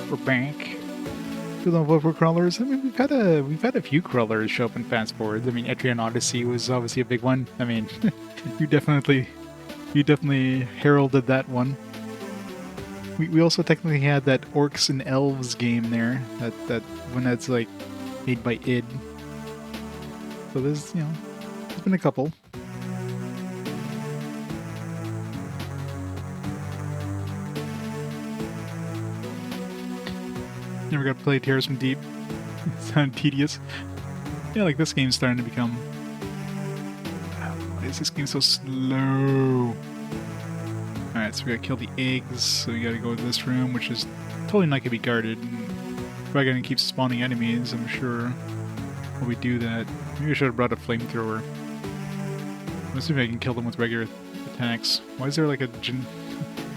We're back. We love over crawlers. I mean, we've had a few crawlers show up in fast forwards. I mean, Etrian Odyssey was obviously a big one. I mean, you definitely heralded that one. We also technically had that Orcs and Elves game there. That one that's like made by id. So there's there's been a couple. Never got to play Tears from Deep. It sounded tedious. Yeah, like this game's starting to become. Why is this game so slow? Alright, so we gotta kill the eggs, so we gotta go to this room, which is totally not gonna be guarded. Probably gonna keep spawning enemies, I'm sure. While we do that. Maybe I should have brought a flamethrower. Let's see if I can kill them with regular attacks. Why is there like a I'm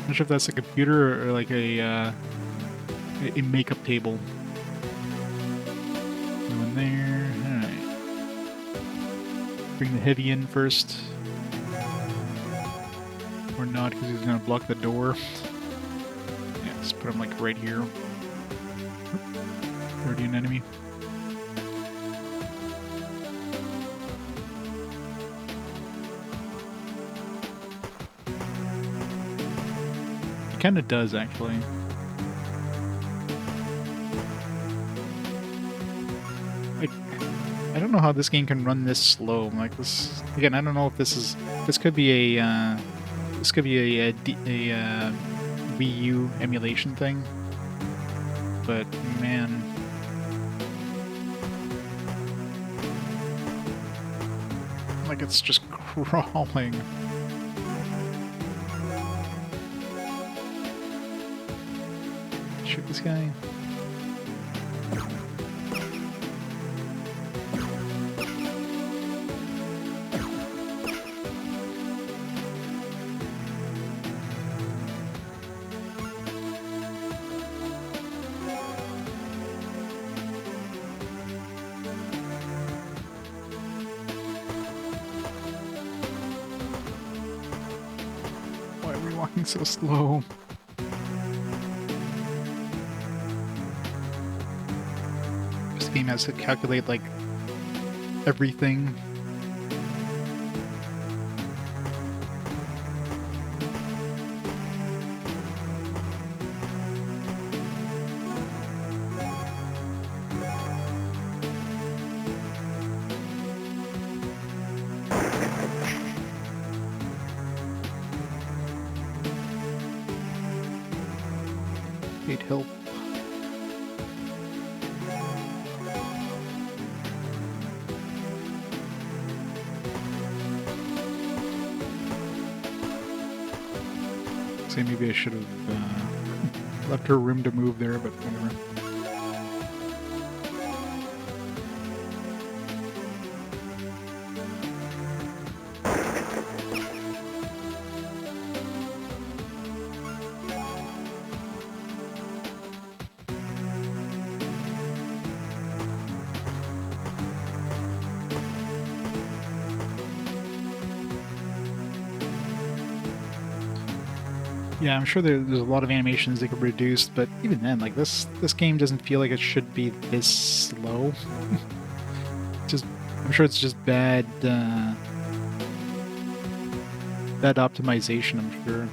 not sure if that's a computer or like a makeup table. Go in there. Alright. Bring the heavy in first. Or not, because he's going to block the door. Yeah, let's put him like right here. Already an enemy. He kind of does, actually. I don't know how this game can run this slow. Like this again. I don't know if this could be a Wii U emulation thing. But man, like it's just crawling. Shoot this guy. Walking so slow. This game has to calculate like everything. Need help. Say maybe I should have left her room to move there, but whatever. Yeah, I'm sure there's a lot of animations they could reduce, but even then, like this game doesn't feel like it should be this slow. I'm sure it's just bad optimization, I'm sure.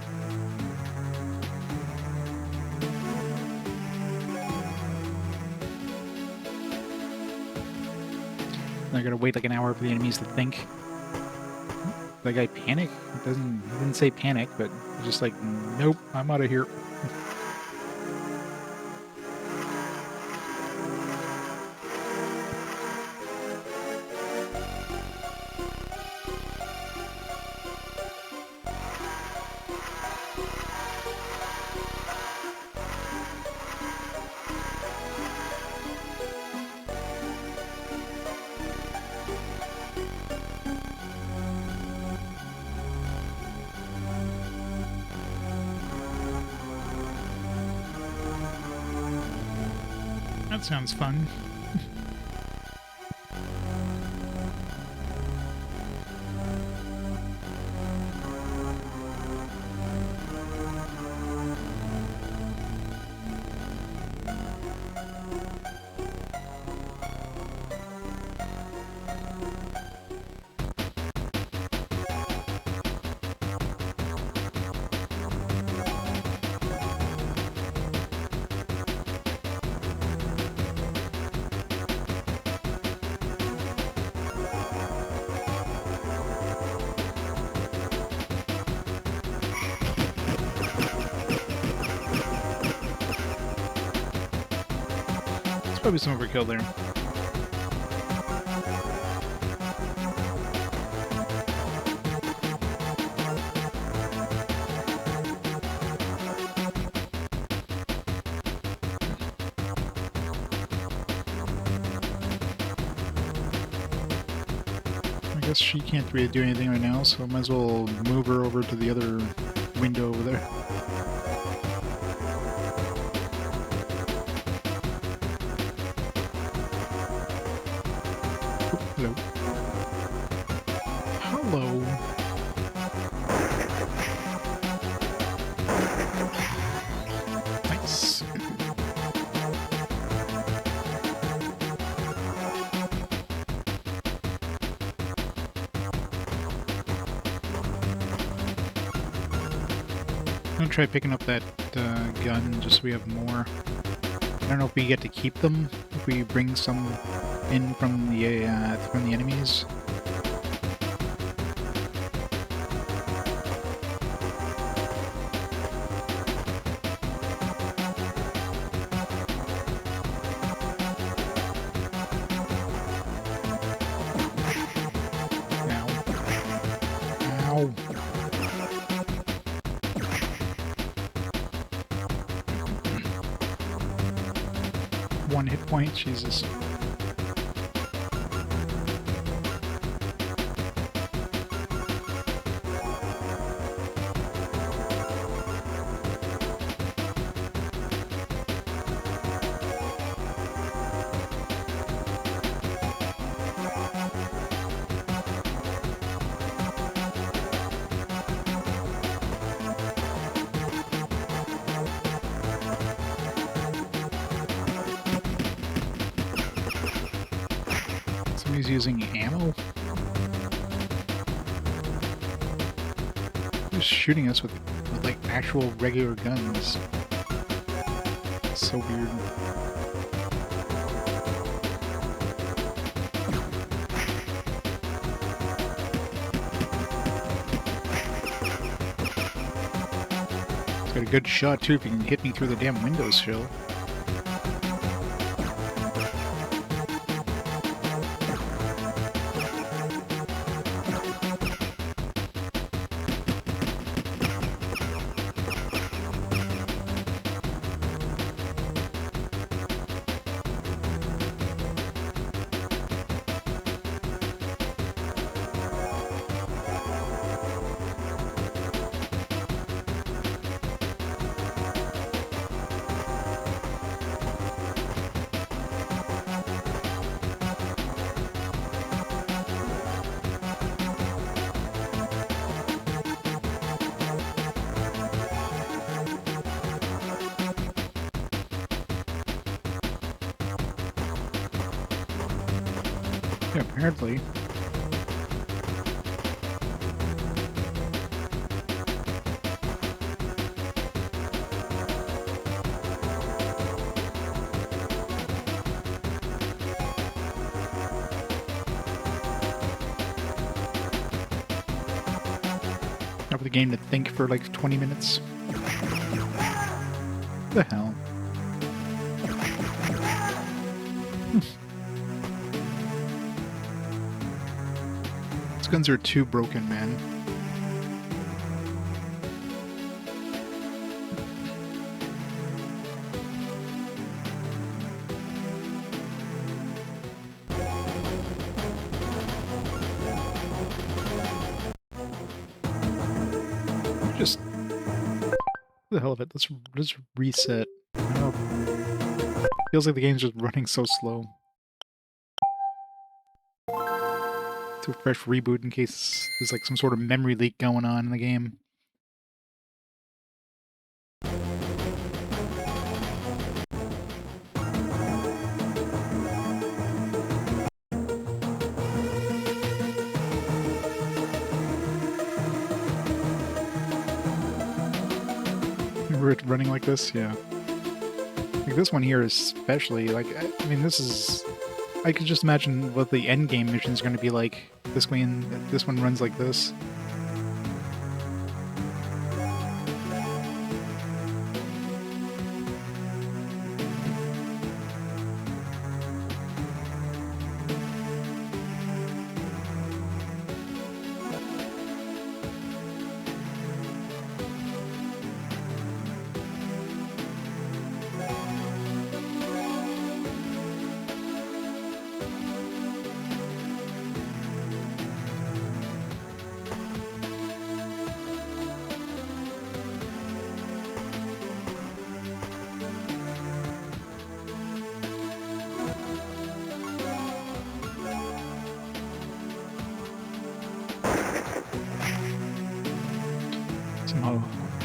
I gotta wait like an hour for the enemies to think. That guy panic? He didn't say panic, but he's just like, nope, I'm out of here. That sounds fun. Probably some overkill there. I guess she can't really do anything right now, so I might as well move her over to the other window over there. Hello. Hello. Nice. I'm gonna try picking up that gun just so we have more. I don't know if we get to keep them if we bring some in from the enemies. Ow. Ow. One hit point, Jesus. Somebody's using ammo? Who's shooting us with like actual regular guns? So weird. It's got a good shot too if you can hit me through the damn window sill. Yeah, apparently. Up the game to think for like 20 minutes. The hell? These guns are too broken, man. Just the hell of it. Let's reset. Oh, feels like the game's just running so slow. Do a fresh reboot in case there's like some sort of memory leak going on in the game. Remember it running like this? Yeah. Like this one here especially, like, I mean, this is... I could just imagine what the end game mission is going to be like. This one runs like this.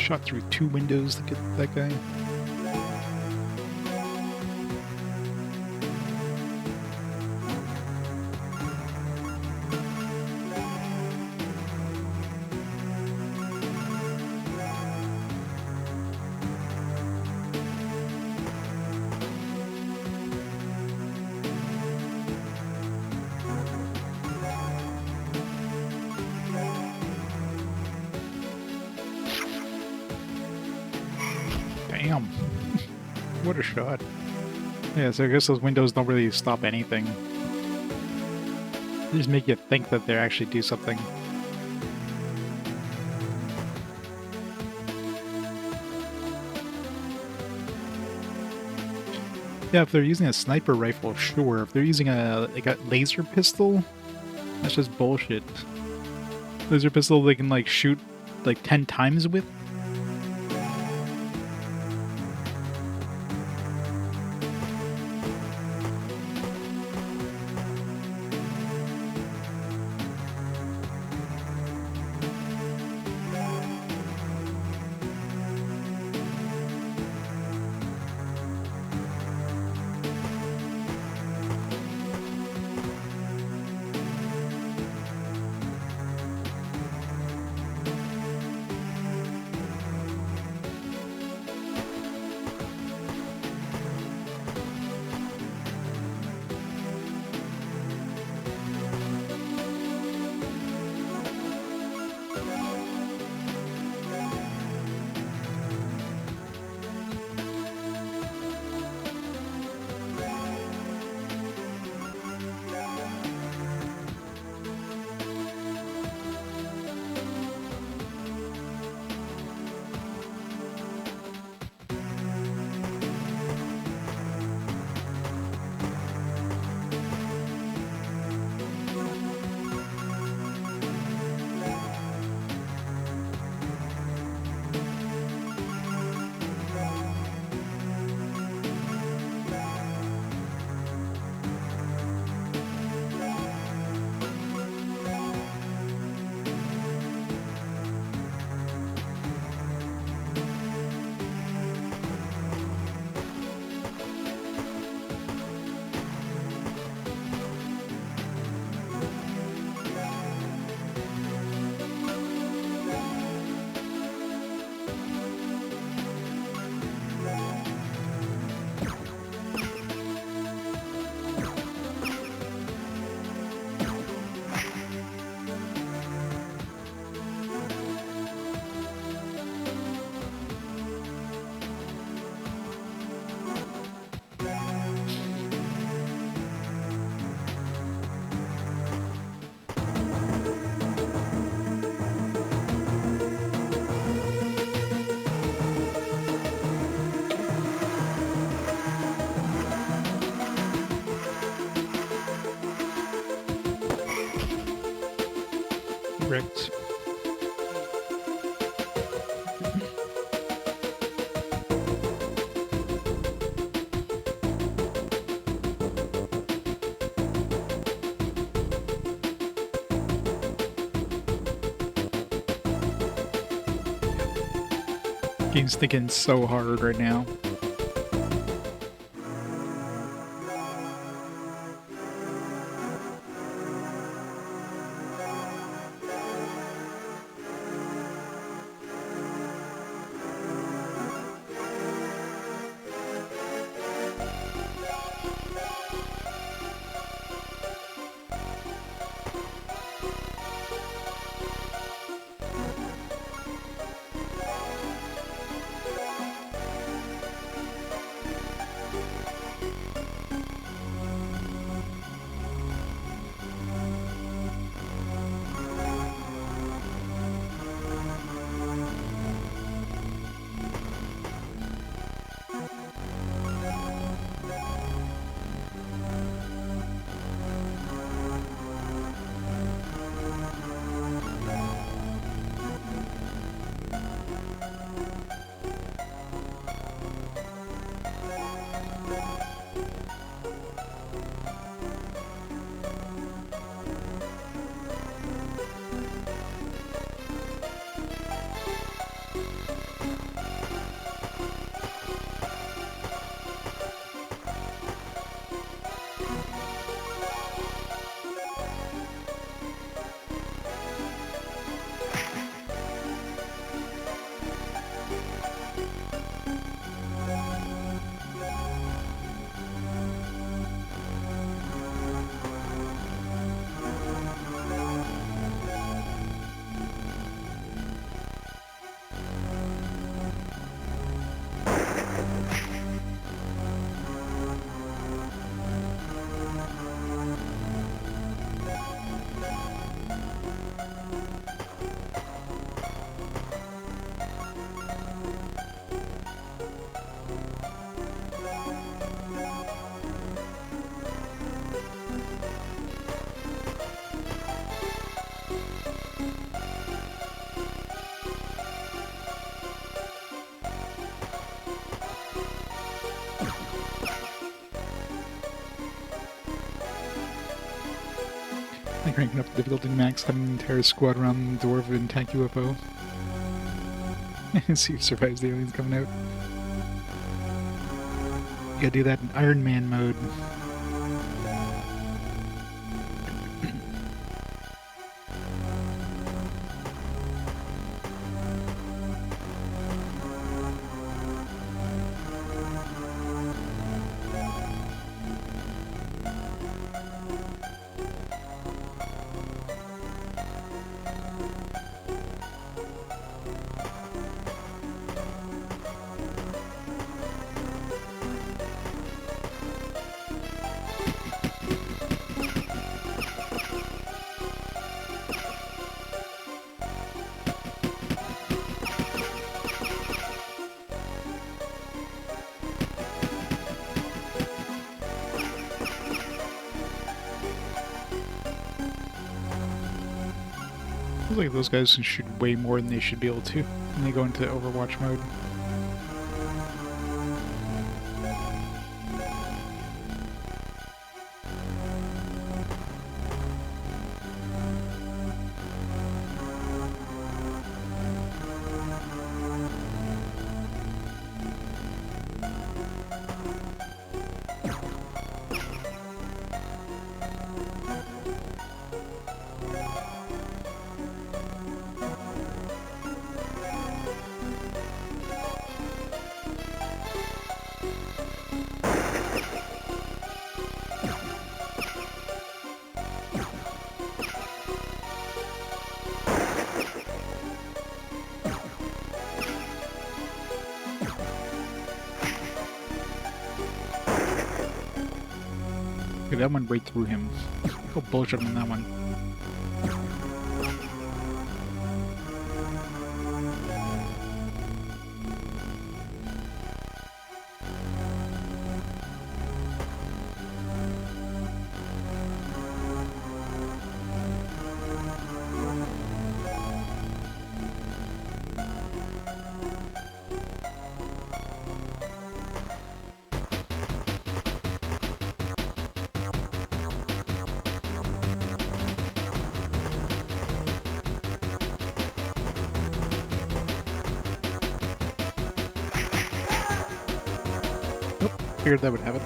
shot through 2 windows to get that guy. Damn. What a shot. Yeah, so I guess those windows don't really stop anything. They just make you think that they actually do something. Yeah, if they're using a sniper rifle, sure. If they're using a laser pistol, that's just bullshit. Laser pistol they can like shoot like 10 times with. Correct. Game's thinking so hard right now. cranking up the difficulty max, having an entire squad around the door of an attack UFO. See who survives the aliens coming out. You gotta do that in Iron Man mode. Feels like those guys can shoot way more than they should be able to when they go into Overwatch mode. Okay, that went right through him. Go bullshit on that one. Figured that would happen.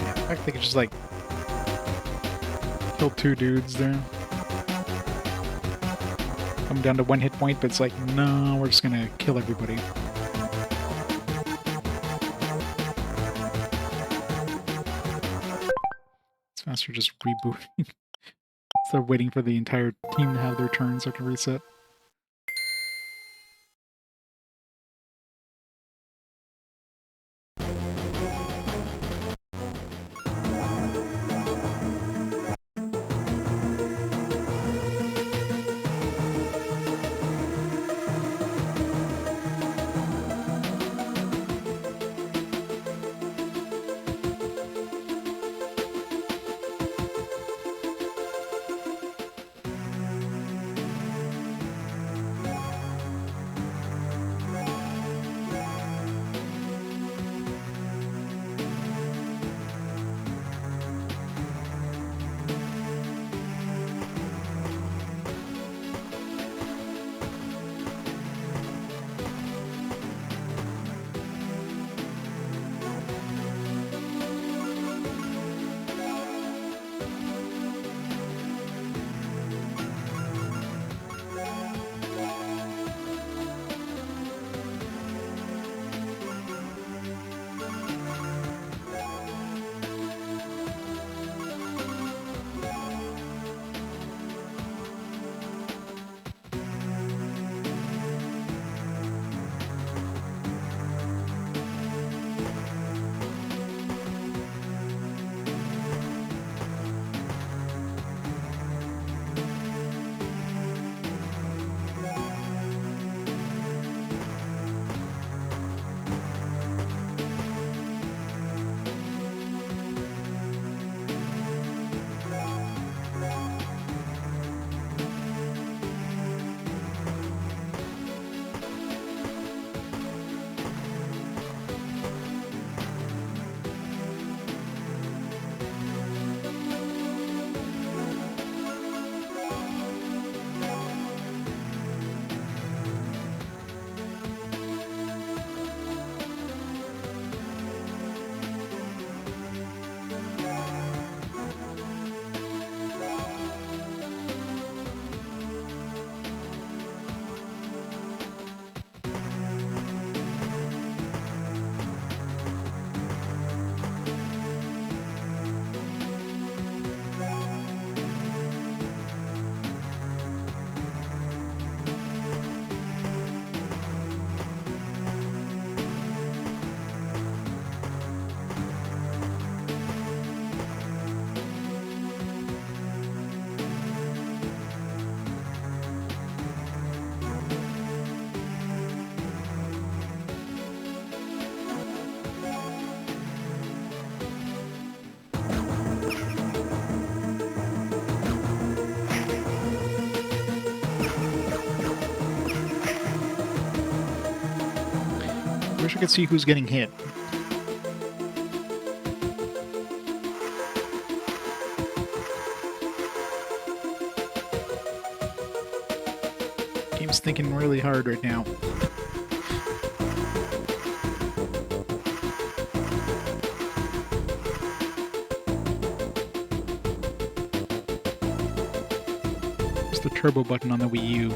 Yeah, in fact, they could just like kill two dudes there. Come down to one hit point, but it's like, no, we're just gonna kill everybody. It's faster just rebooting. Instead of waiting for the entire team to have their turn so I can reset. wish I could see who's getting hit. Game's thinking really hard right now. Where's the turbo button on the Wii U?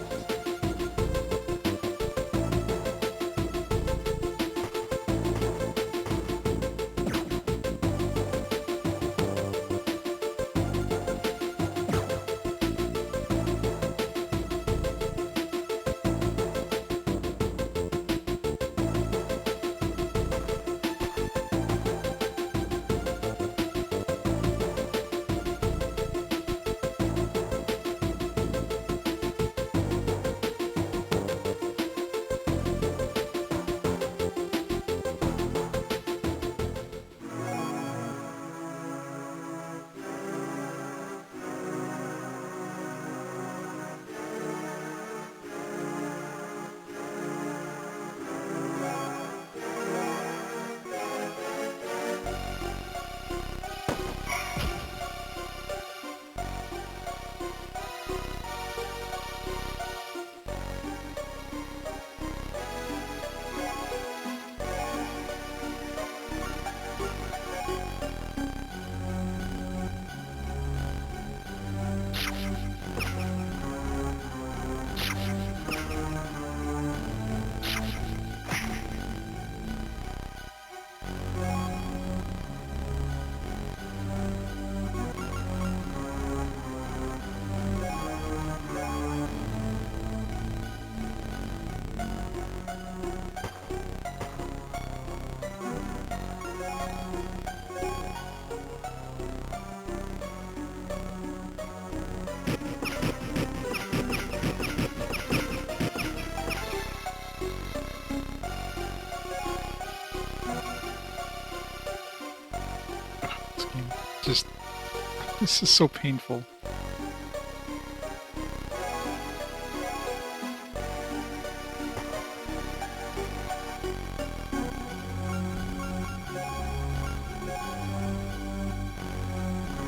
This is so painful.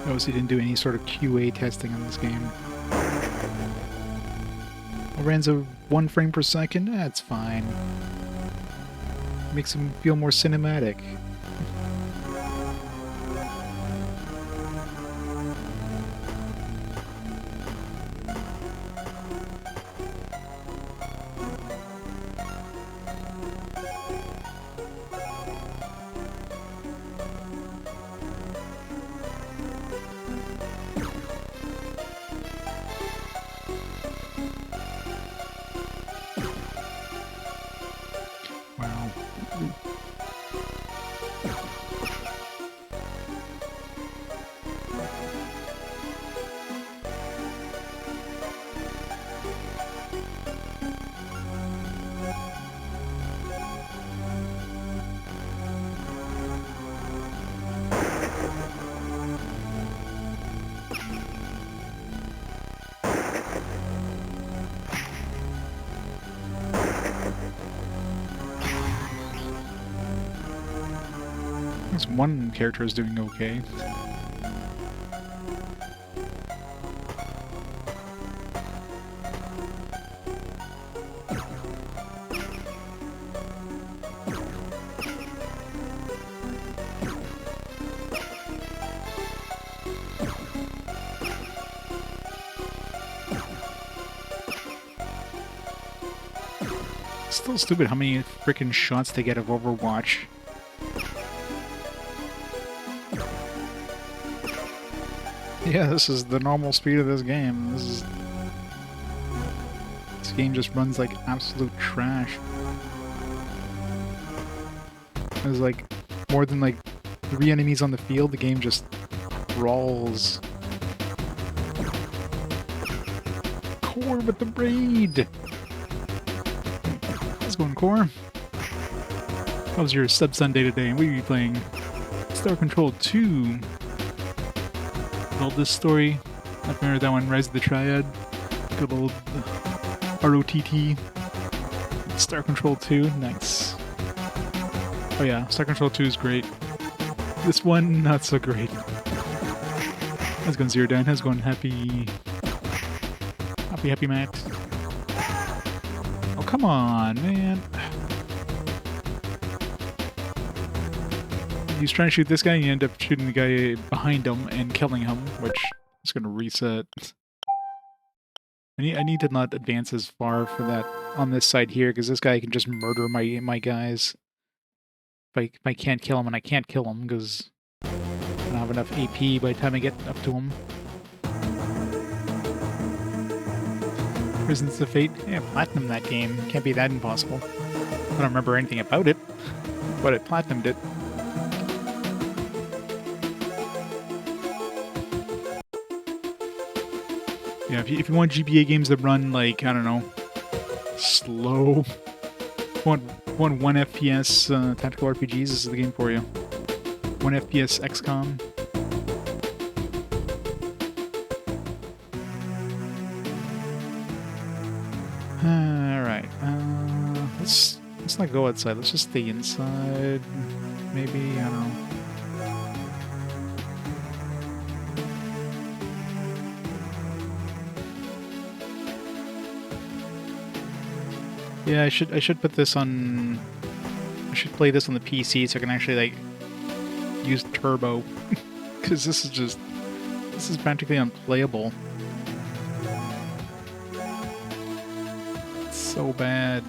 Obviously didn't do any sort of QA testing on this game. Runs at 1 frame per second? That's fine. Makes him feel more cinematic. One character is doing okay. Still stupid how many freaking shots they get of Overwatch. Yeah, this is the normal speed of this game. This game just runs like absolute trash. There's like more than like 3 enemies on the field, the game just crawls. Core with the braid! How's it going, Core? How was your sub Sunday today? What are you playing? Star Control 2. Told this story. I remember that one, Rise of the Triad. Good old ROTT. Star Control 2. Nice. Oh yeah, Star Control 2 is great. This one, not so great. How's it going, Zero Down? How's it going, Happy Matt? Oh, come on, man. He's trying to shoot this guy, and you end up shooting the guy behind him and killing him, which is going to reset. I need to not advance as far for that on this side here, because this guy can just murder my guys. If I can't kill him, and I can't kill him, because I don't have enough AP by the time I get up to him. Prisons of Fate? Yeah, platinum that game. Can't be that impossible. I don't remember anything about it, but it platinumed it. Yeah, if you want GBA games that run, like, I don't know, slow, want 1 FPS tactical RPGs, this is the game for you. 1 FPS XCOM. Alright, let's not go outside, let's just stay inside, maybe, I don't know. Yeah, I should put this on. I should play this on the PC so I can actually like use turbo, because this is practically unplayable. It's so bad.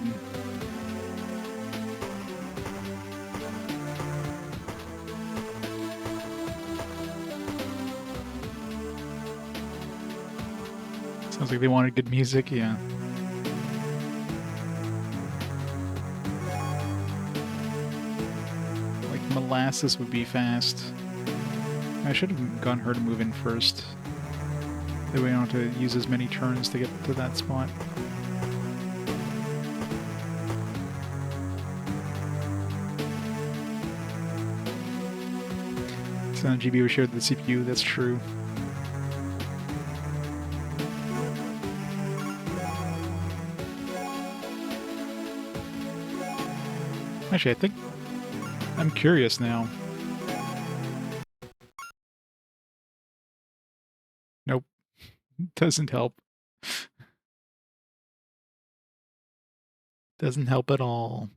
Sounds like they wanted good music, yeah. Molasses would be fast. I should have gotten her to move in first. That way I don't have to use as many turns to get to that spot. So GBA shared the CPU, that's true. Actually, I think I'm curious now. Nope. Doesn't help. Doesn't help at all.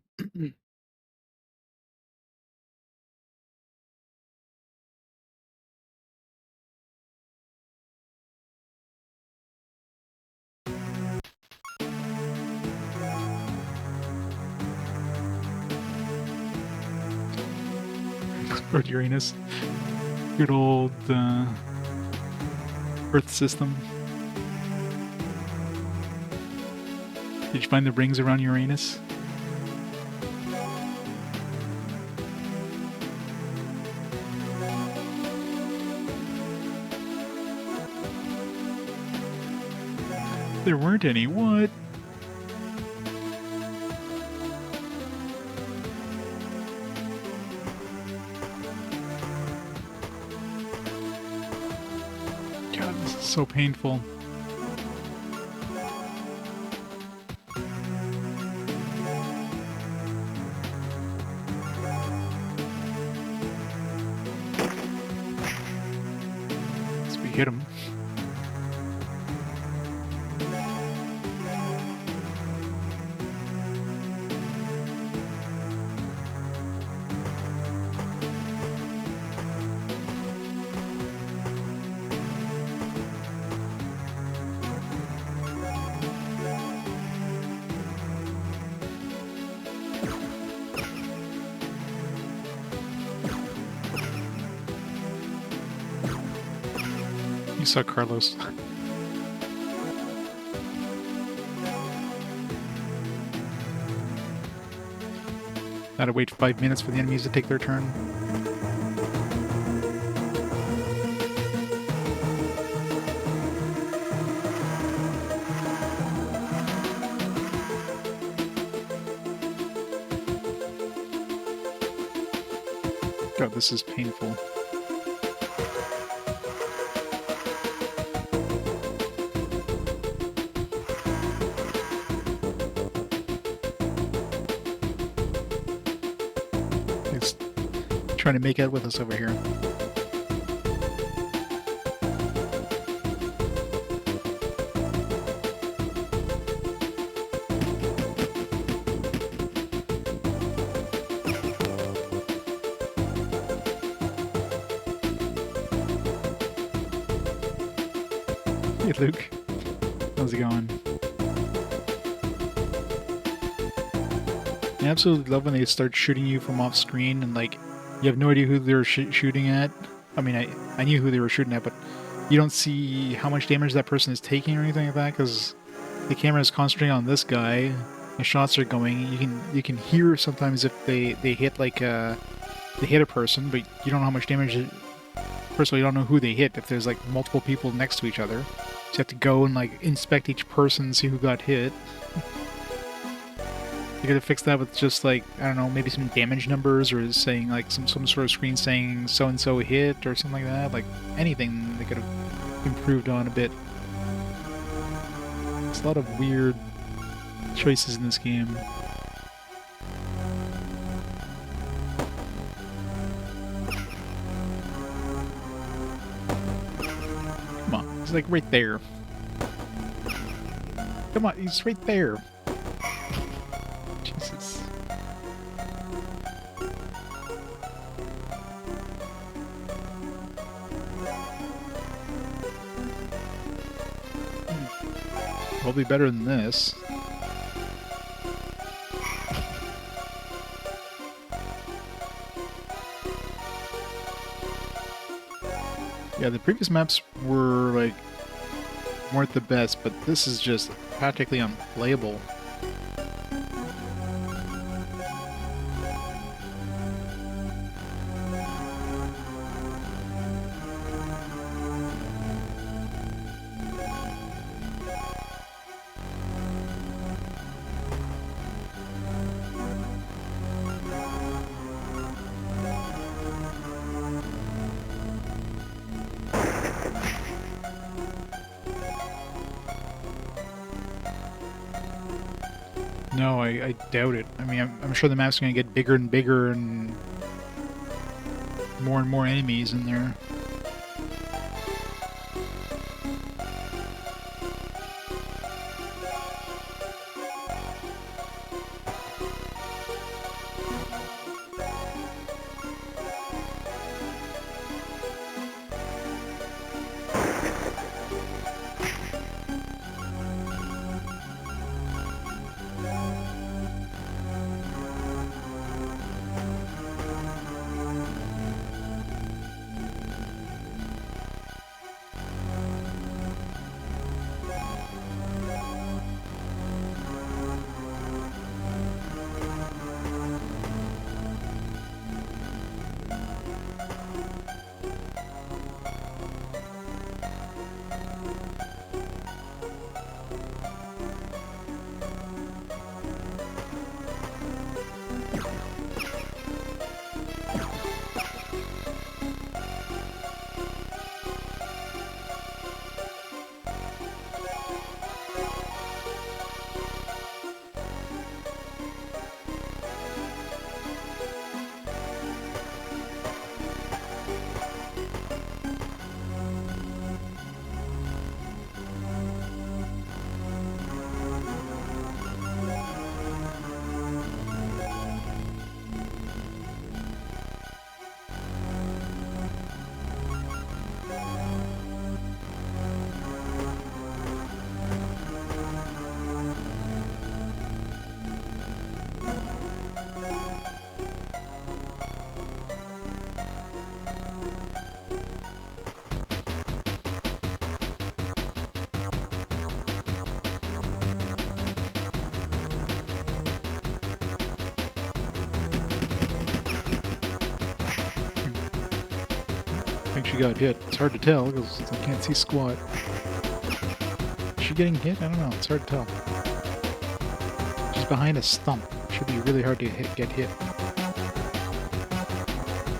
Explode Uranus. Good old Earth system. Did you find the rings around Uranus? There weren't any. What? God, this is so painful. Let's we hit him. You suck, Carlos. Gotta wait 5 minutes for the enemies to take their turn. God, this is painful. trying to make out with us over here. Hey, Luke. How's it going? I absolutely love when they start shooting you from off screen and like you have no idea who they're shooting at. I mean, I knew who they were shooting at, but you don't see how much damage that person is taking or anything like that because the camera is concentrating on this guy. The shots are going. You can hear sometimes if they hit like they hit a person, but you don't know how much damage. First of all, you don't know who they hit if there's like multiple people next to each other. So you have to go and like inspect each person, see who got hit. You gotta fix that with just like, I don't know, maybe some damage numbers or saying like some sort of screen saying so-and-so hit or something like that. Like anything they could have improved on a bit. There's a lot of weird choices in this game. Come on, he's like right there. Come on, he's right there. Jesus. Probably better than this. Yeah, the previous maps were like weren't the best, but this is just practically unplayable. No, I doubt it. I mean, I'm sure the map's going to get bigger and bigger and more enemies in there. I think she got hit. It's hard to tell because I can't see squat. Is she getting hit? I don't know. It's hard to tell. She's behind a stump. Should be really hard to get hit.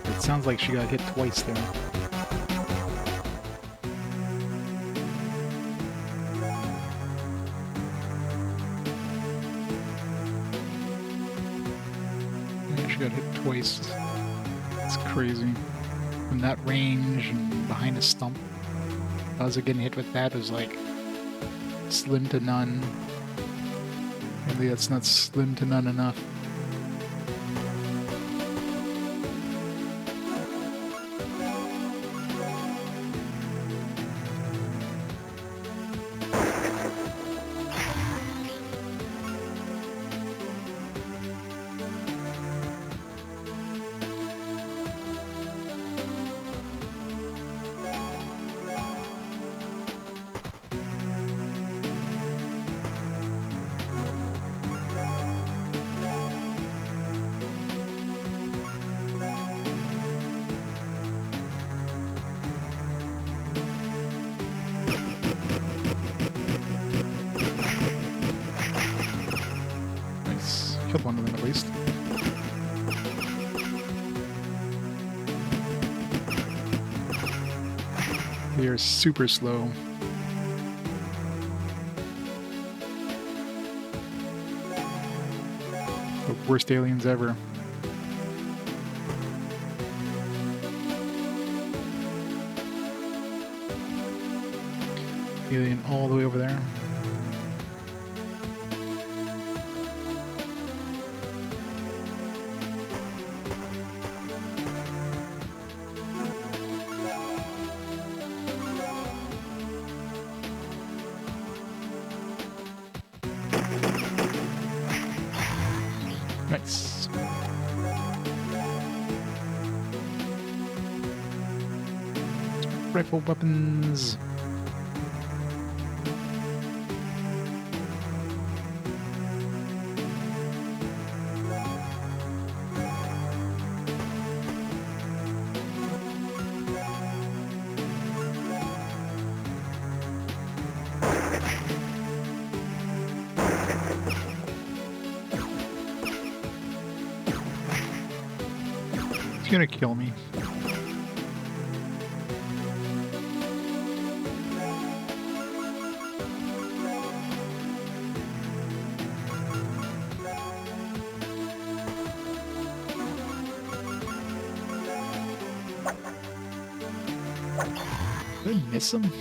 It sounds like she got hit twice there. Yeah, she got hit twice. It's crazy. From that range and behind a stump, odds of getting hit with that is like slim to none. Maybe that's not slim to none enough. Killed one of them at least. They are super slow. The worst aliens ever. Alien all the way over there. Nice. Rifle weapons. He's gonna kill me. Did I miss him?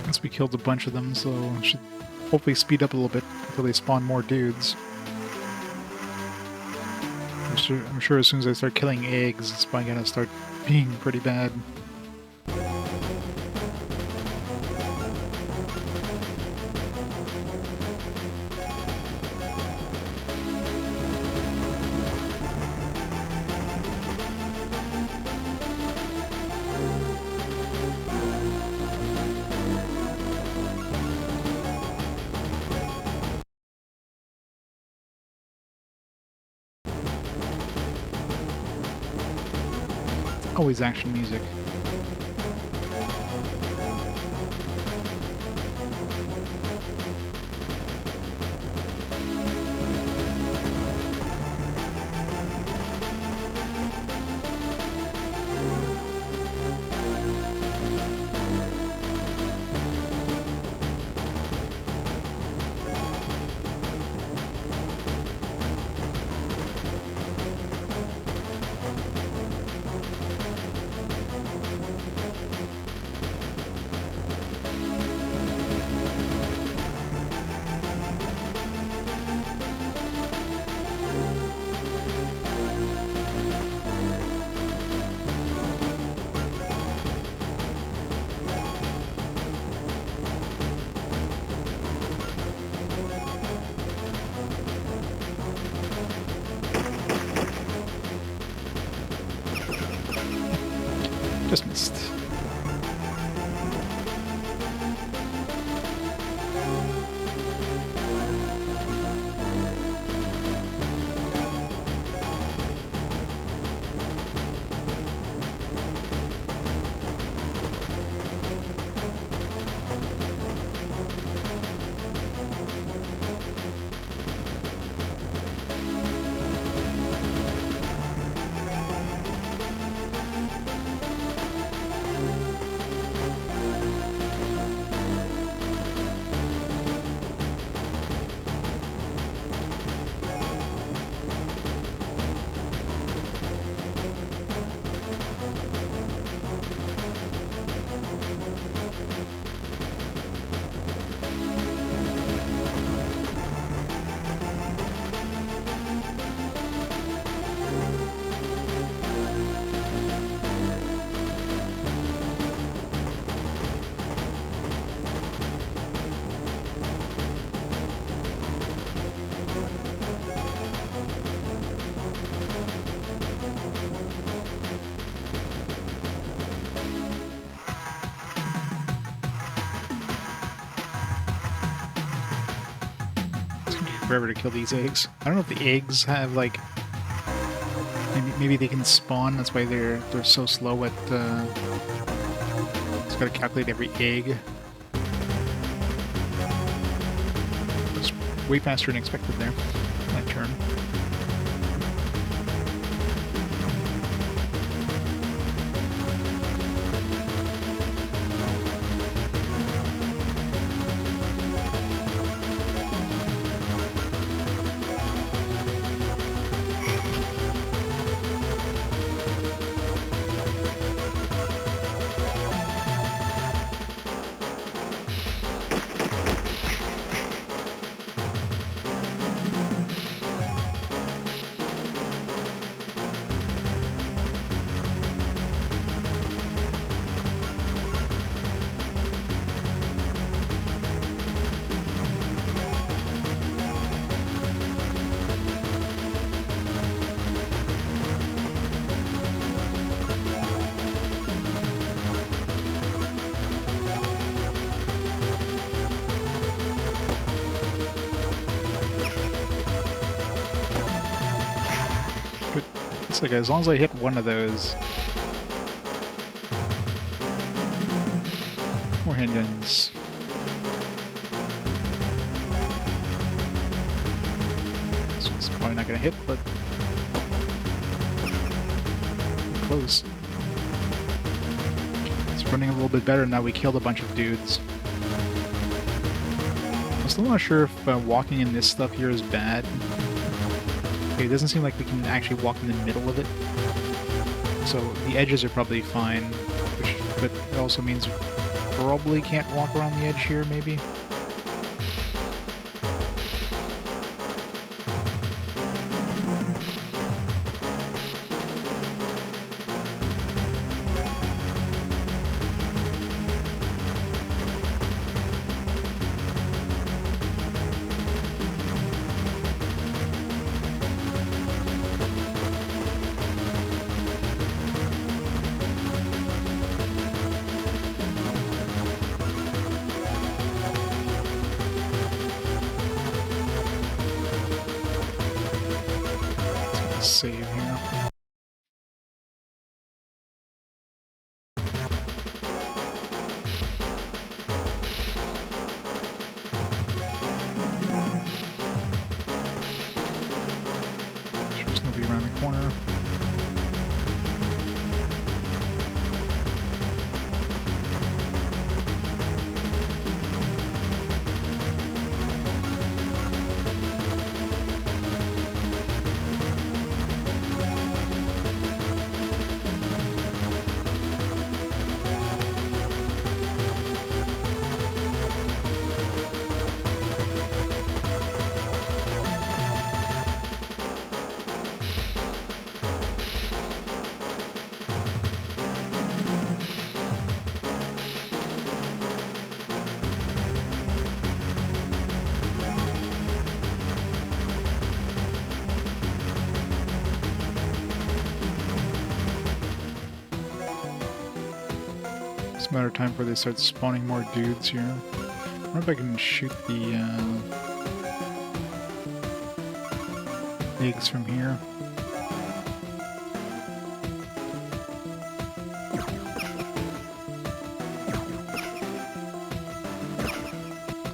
Guess we killed a bunch of them, so it should hopefully speed up a little bit until they spawn more dudes. I'm sure as soon as I start killing eggs, it's probably gonna start being pretty bad. Always action music. forever to kill these eggs. I don't know if the eggs have like maybe they can spawn. That's why they're so slow at. Just gotta calculate every egg. It's way faster than expected there. That turn. It's like as long as I hit one of those. More handguns. This one's probably not gonna hit, but close. It's running a little bit better now we killed a bunch of dudes. I'm still not sure if walking in this stuff here is bad. Okay, it doesn't seem like we can actually walk in the middle of it. So the edges are probably fine, but it also means we probably can't walk around the edge here, maybe. Save here. There's nobody around the corner. It's a matter of time before they start spawning more dudes here. I wonder if I can shoot the eggs from here.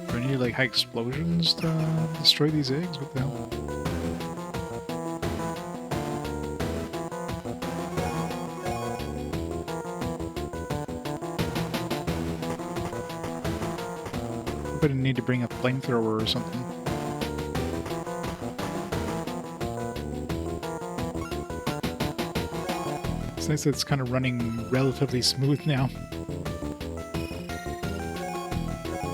Do I need like high explosions to destroy these eggs? What the hell? I didn't need to bring a flamethrower or something. It's nice that it's kind of running relatively smooth now.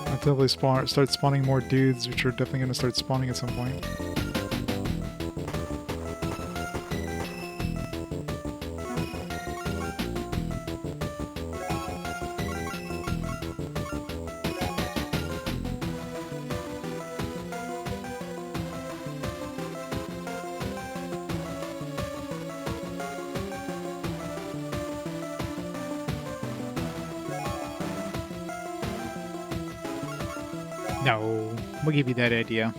Until they start spawning more dudes, which are definitely going to start spawning at some point. No, we'll give you that idea.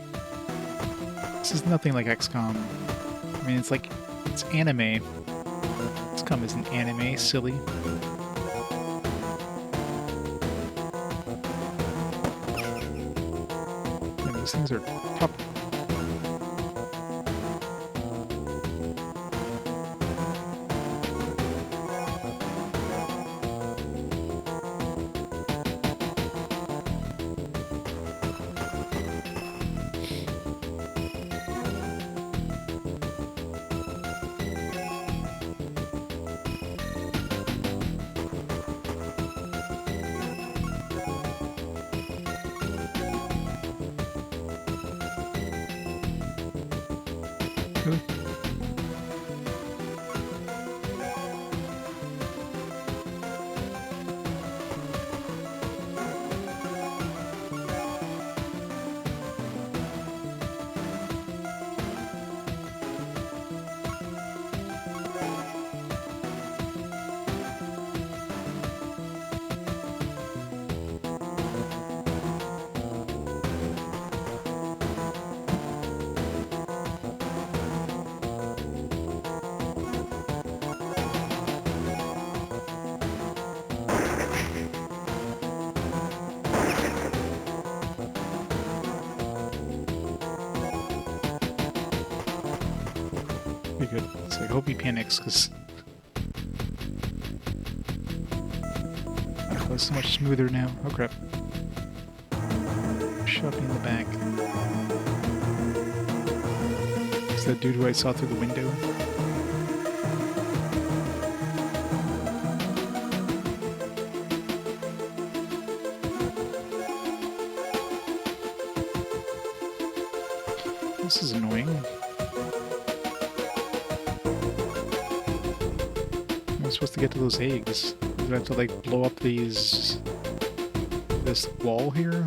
This is nothing like XCOM. I mean, it's like, it's anime. XCOM isn't anime, silly. Man, these things are tough. Really? Pretty good. So I hope he panics, because it's so much smoother now. Oh crap. Shot me in the back. It's that dude who I saw through the window. This is annoying. How am I supposed to get to those eggs? Do I have to like blow up this wall here?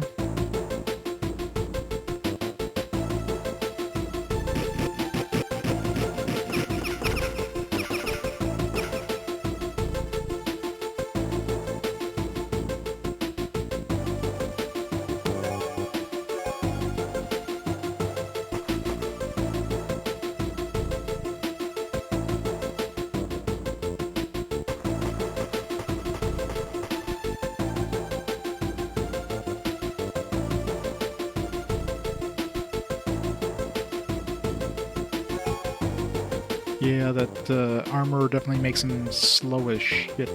Yeah, that armor definitely makes him slow as shit.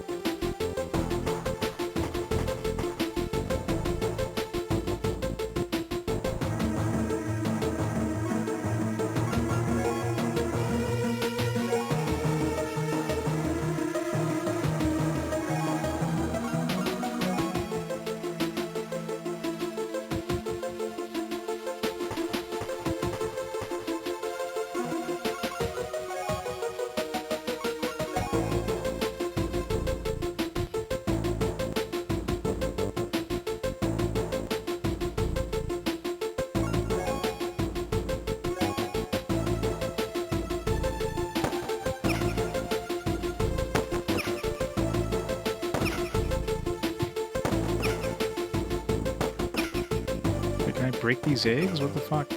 Break these eggs? What the fuck?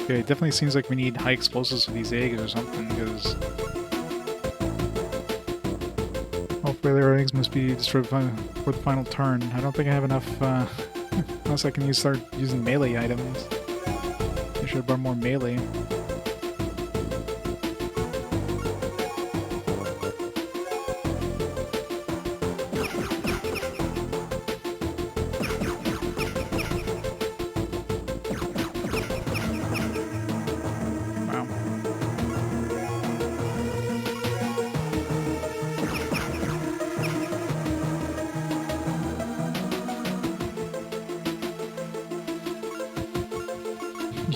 Okay, it definitely seems like we need high explosives for these eggs or something, because hopefully their eggs must be destroyed for the final turn. I don't think I have enough, unless I can start using melee items. I should have brought more melee.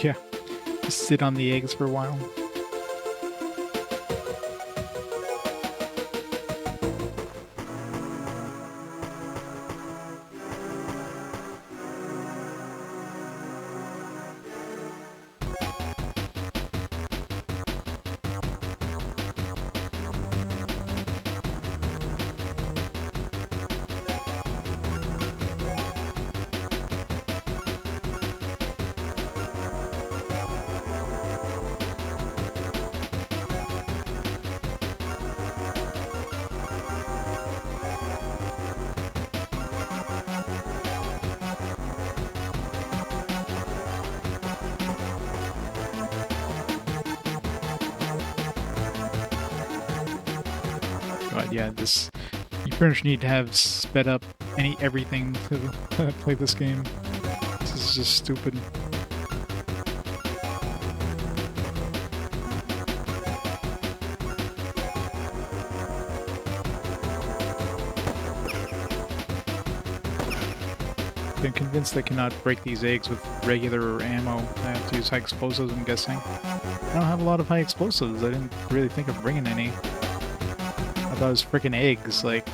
Yeah, just sit on the eggs for a while. God, yeah, this... You pretty much need to have sped up everything to play this game. This is just stupid. I'm convinced I cannot break these eggs with regular ammo. I have to use high explosives, I'm guessing. I don't have a lot of high explosives. I didn't really think of bringing any. I thought it was freaking eggs, like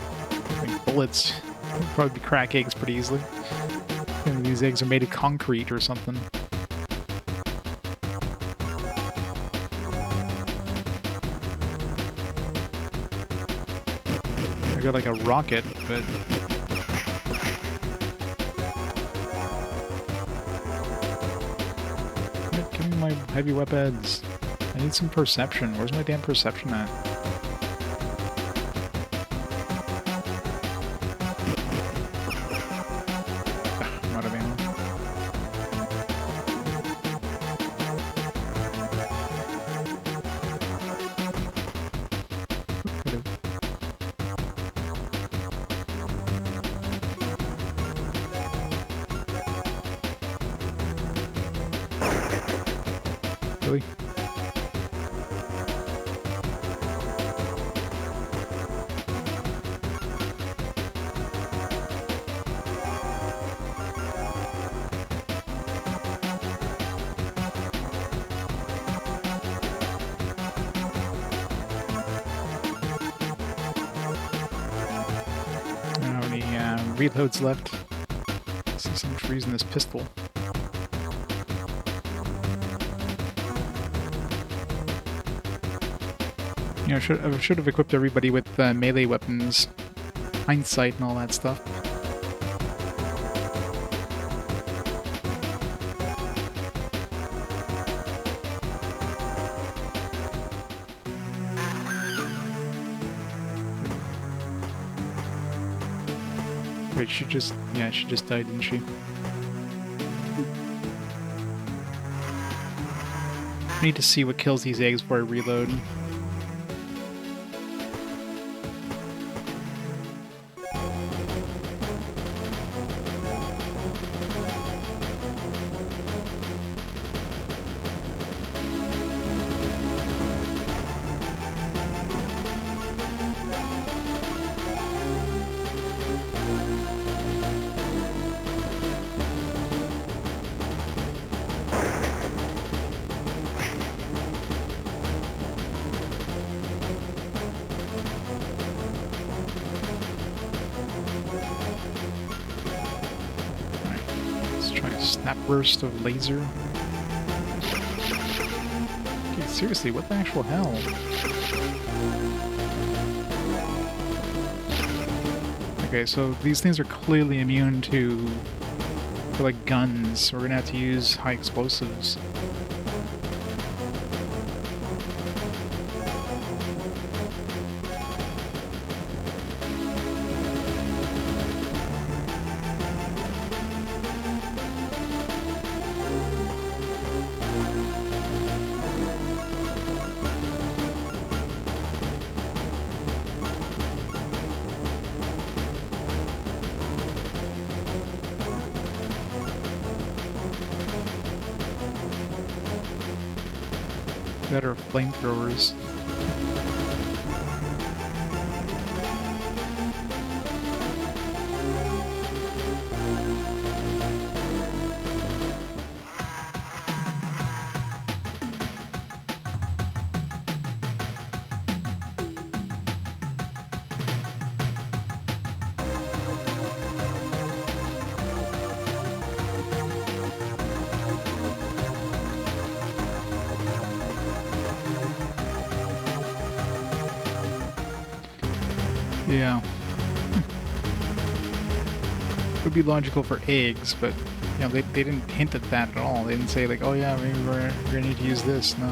bullets. Would probably crack eggs pretty easily. Maybe these eggs are made of concrete or something. I got like a rocket, but... Give me my heavy weapons. I need some perception. Where's my damn perception at? I'm out of ammo. Really? I don't have any reloads left. I see so much reason this pistol. You know, I should have equipped everybody with melee weapons, hindsight and all that stuff. Wait, she just died, didn't she? I need to see what kills these eggs before I reload. Snap burst of laser. Okay, seriously, what the actual hell? Okay, so these things are clearly immune to like guns. We're gonna have to use high explosives. Better flamethrowers. Yeah. It would be logical for eggs, but you know, they didn't hint at that at all. They didn't say like, oh yeah, maybe we're gonna need to use this. No.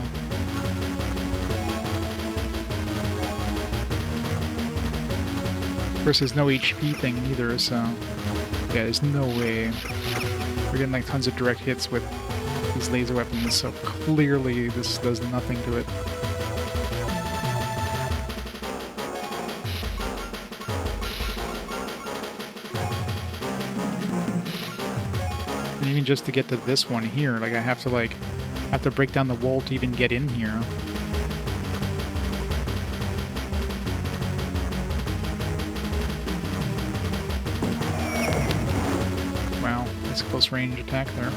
Of course, there's no HP thing either, so yeah, there's no way. We're getting like tons of direct hits with these laser weapons, so clearly this does nothing to it. even just to get to this one here, like I have to break down the wall to even get in here. Wow, that's a close range attack there.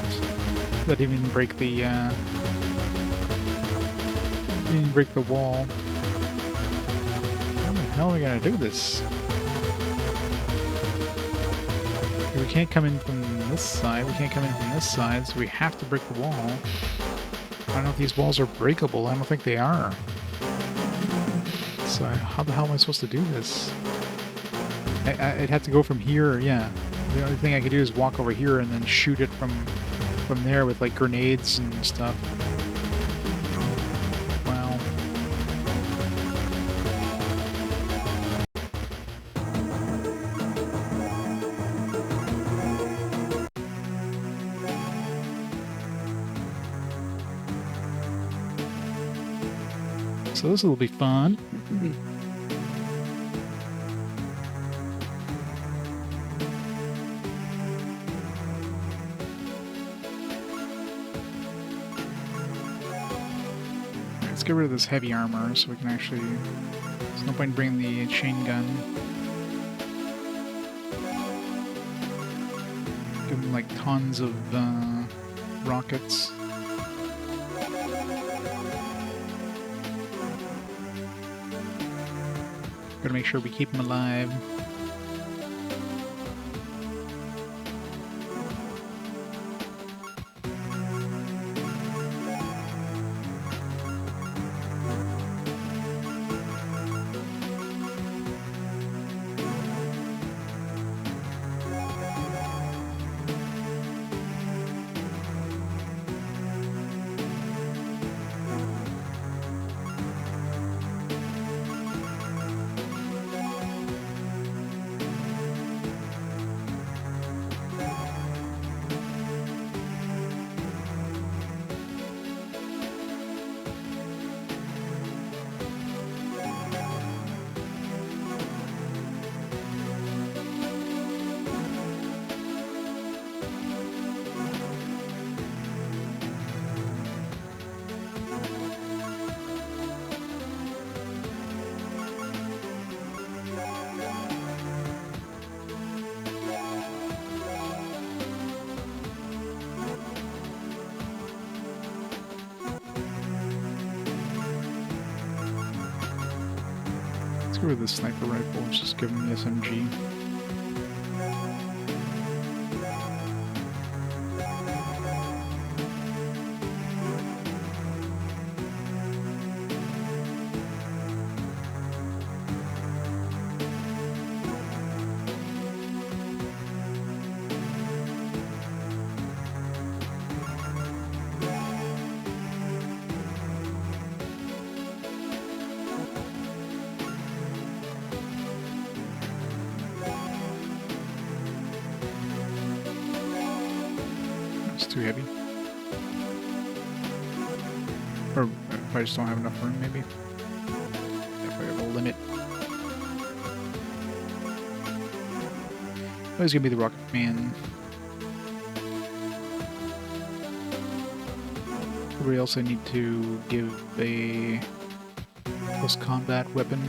That didn't even break the wall. How the hell are we gonna do this? We can't come in from this side. We can't come in from this side, so we have to break the wall. I don't know if these walls are breakable. I don't think they are. So how the hell am I supposed to do this? I'd have to go from here, yeah. The only thing I could do is walk over here and then shoot it from there with like grenades and stuff. Wow. So this will be fun. Let's get rid of this heavy armor so we can actually... There's no point in bringing the chain gun. Give them like tons of rockets. Gotta make sure we keep them alive. Let's go with the sniper rifle. Let's just give him the SMG. Too heavy. Or if I just don't have enough room, maybe. If I have a limit. Oh, he's gonna be the Rocket Man. Everybody else I need to give a close combat weapon.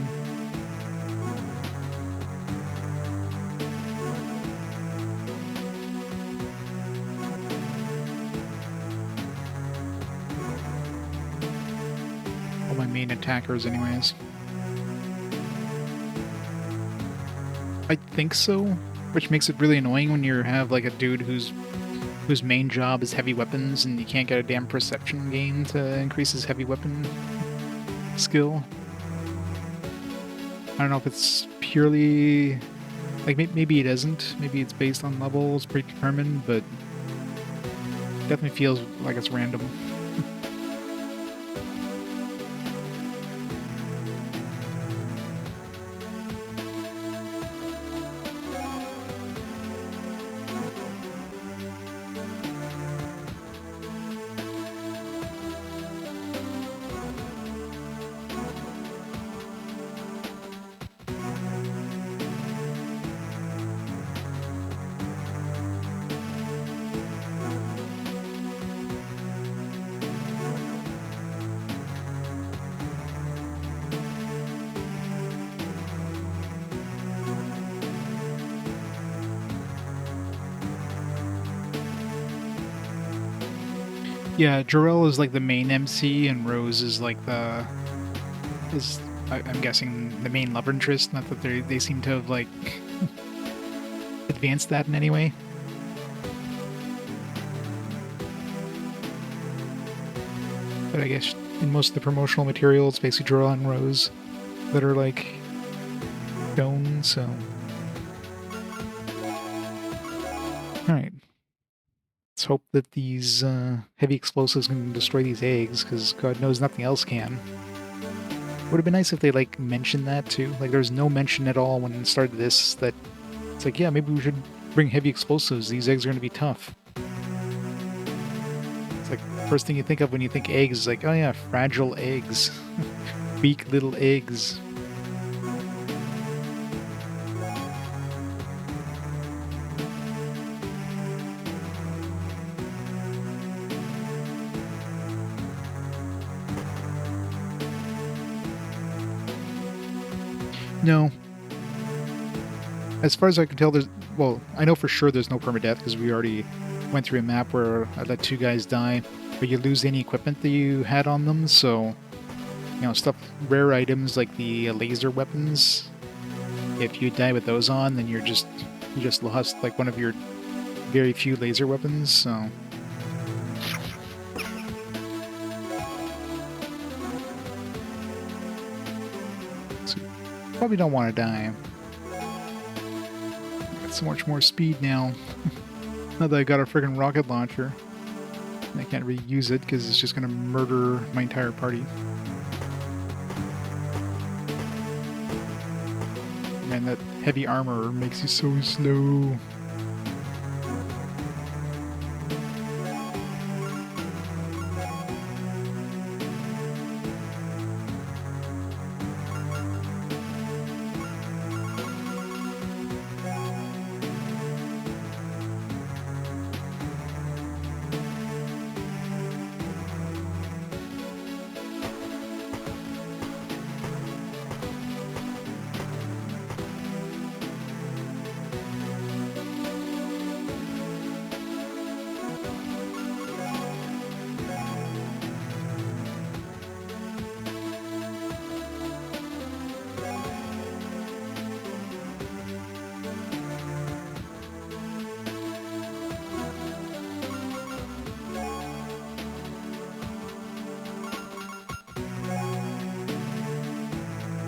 My main attackers anyways. I think so, which makes it really annoying when you have like a dude whose main job is heavy weapons and you can't get a damn perception gain to increase his heavy weapon skill. I don't know if it's purely... like maybe it isn't, maybe it's based on levels, predetermined, but it definitely feels like it's random. Yeah, Jarell is like the main MC, and Rose is like the I'm guessing the main love interest. Not that they seem to have like advanced that in any way. But I guess in most of the promotional material, it's basically Jarell and Rose that are like shown. So, all right. Let's hope that these heavy explosives can destroy these eggs, because God knows nothing else can. Would have been nice if they, like, mentioned that, too. Like, there's no mention at all when it started this that it's like, yeah, maybe we should bring heavy explosives. These eggs are going to be tough. It's like, first thing you think of when you think eggs is like, oh yeah, fragile eggs. Weak little eggs. No. As far as I can tell, there's... Well, I know for sure there's no permadeath, because we already went through a map where I let 2 guys die, but you lose any equipment that you had on them, so... You know, stuff... Rare items like the laser weapons, if you die with those on, then you just lost, like, one of your very few laser weapons, so... Probably don't want to die. Got so much more speed now. Now that I got a friggin' rocket launcher. I can't really use it because it's just going to murder my entire party. Man, that heavy armor makes you so slow.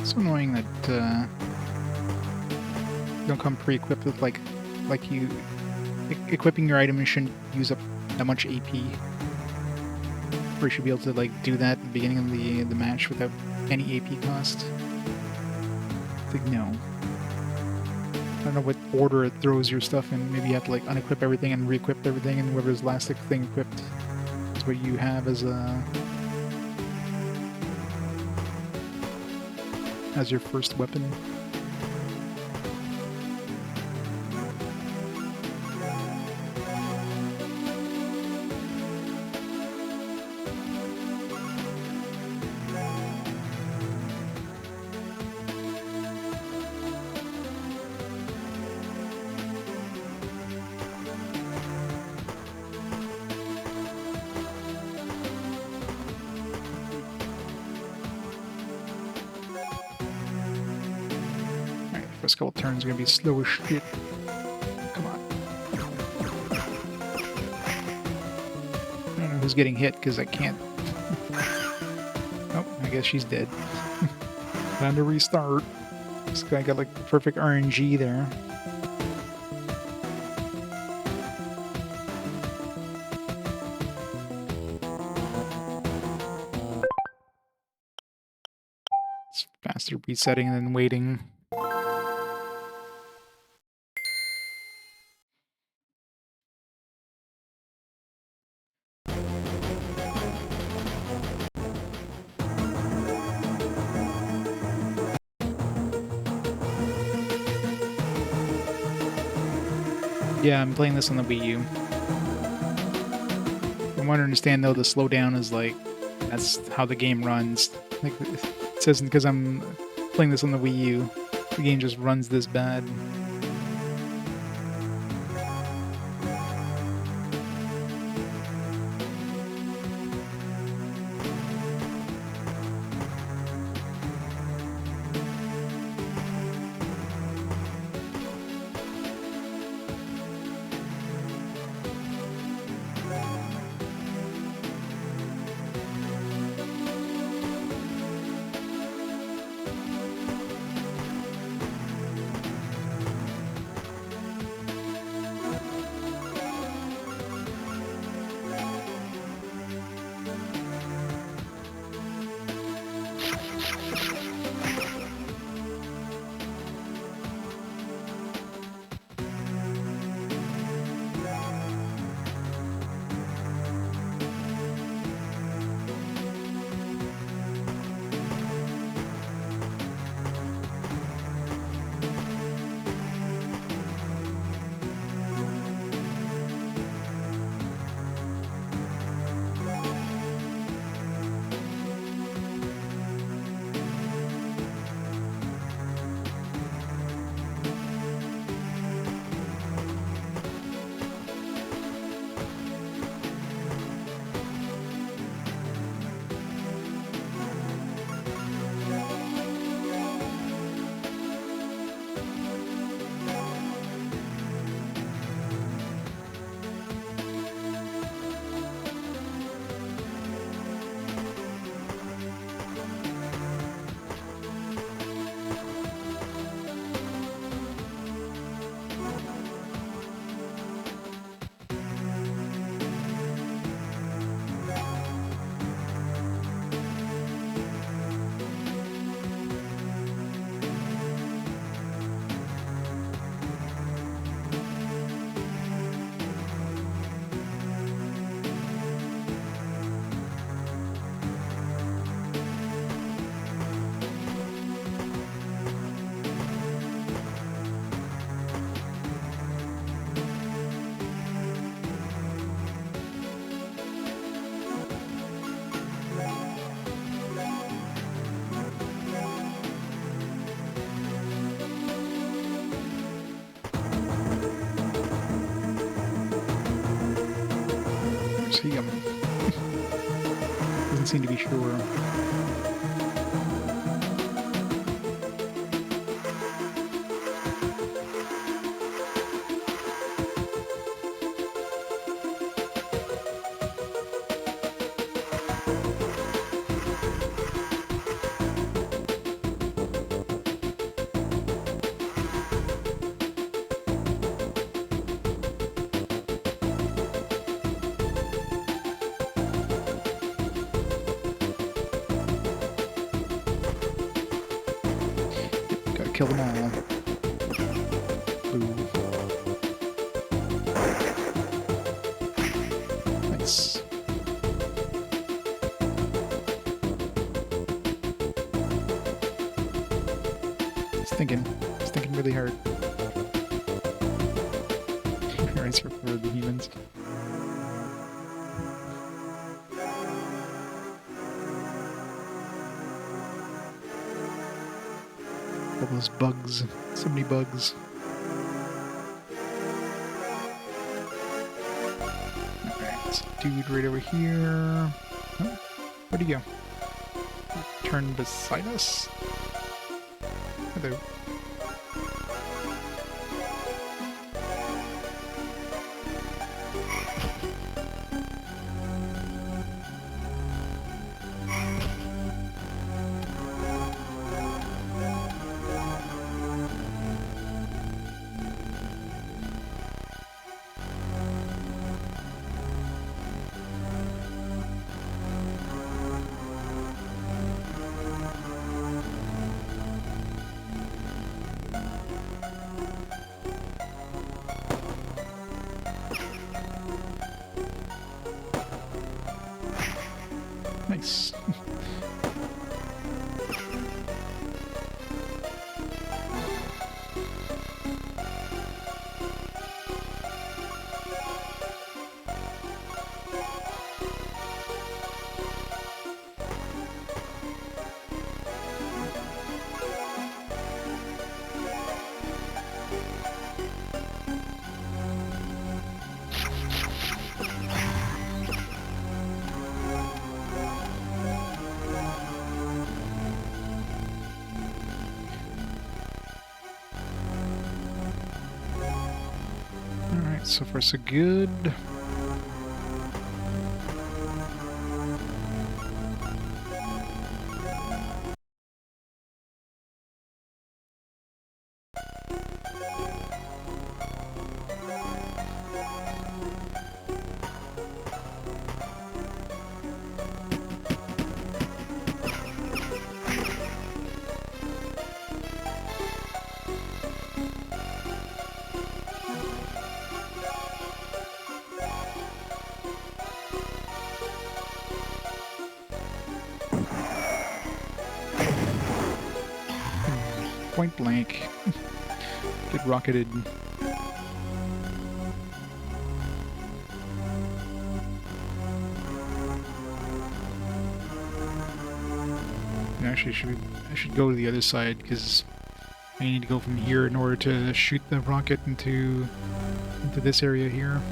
It's so annoying that you don't come pre-equipped with like you equipping your item shouldn't use up that much AP. Or you should be able to like do that at the beginning of the match without any AP cost. It's like no. I don't know what order it throws your stuff in. Maybe you have to like unequip everything and re-equip everything, and whoever's last thing equipped is what you have as your first weapon. First couple turns are gonna be slow as shit. Come on. I don't know who's getting hit because I can't. Oh, I guess she's dead. Time to restart. This guy got like the perfect RNG there. It's faster resetting than waiting. Yeah, I'm playing this on the Wii U. From what I understand, though, the slowdown is like, that's how the game runs. Like, it says because I'm playing this on the Wii U, the game just runs this bad. see him. Doesn't seem to be sure. Gotta kill them all. Boo. Nice. He's thinking really hard. Parents for the humans. All those bugs. So many bugs. Alright, dude right over here. Oh, where'd he go? Turn beside us? Hello. Nice. Alright, so far so good. Point blank. Get rocketed. Actually, I should go to the other side because I need to go from here in order to shoot the rocket into this area here.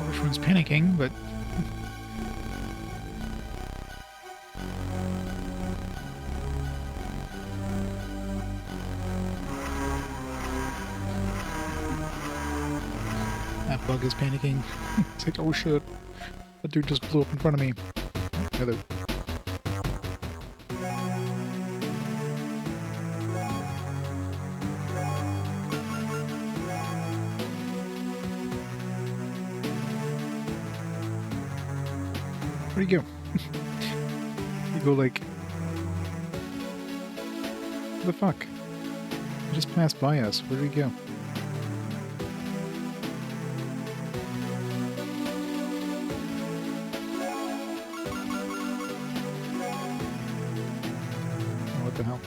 sure which one's panicking, but... That bug is panicking. It's like, oh shit. That dude just blew up in front of me. Other. Where'd he go? You go like... What the fuck? He just passed by us. Where did he go? Oh, what the hell?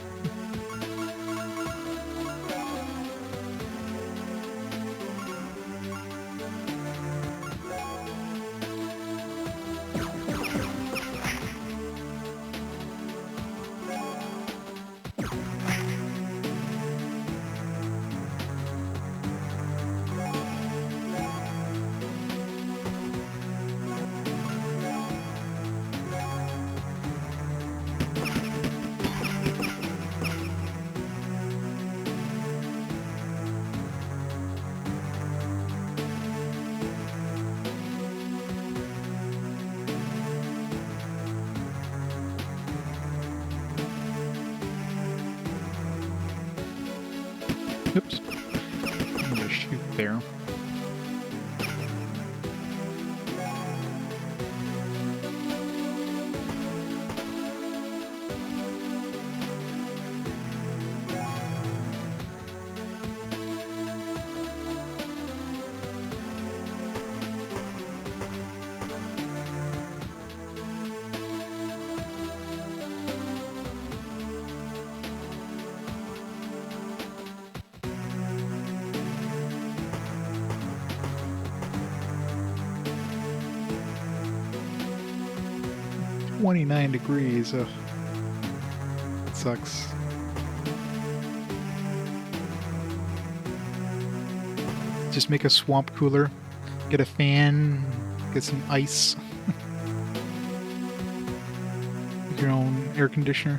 Oops. I'm gonna shoot there. $29. Ugh. It sucks. Just make a swamp cooler. Get a fan. Get some ice. Make your own air conditioner.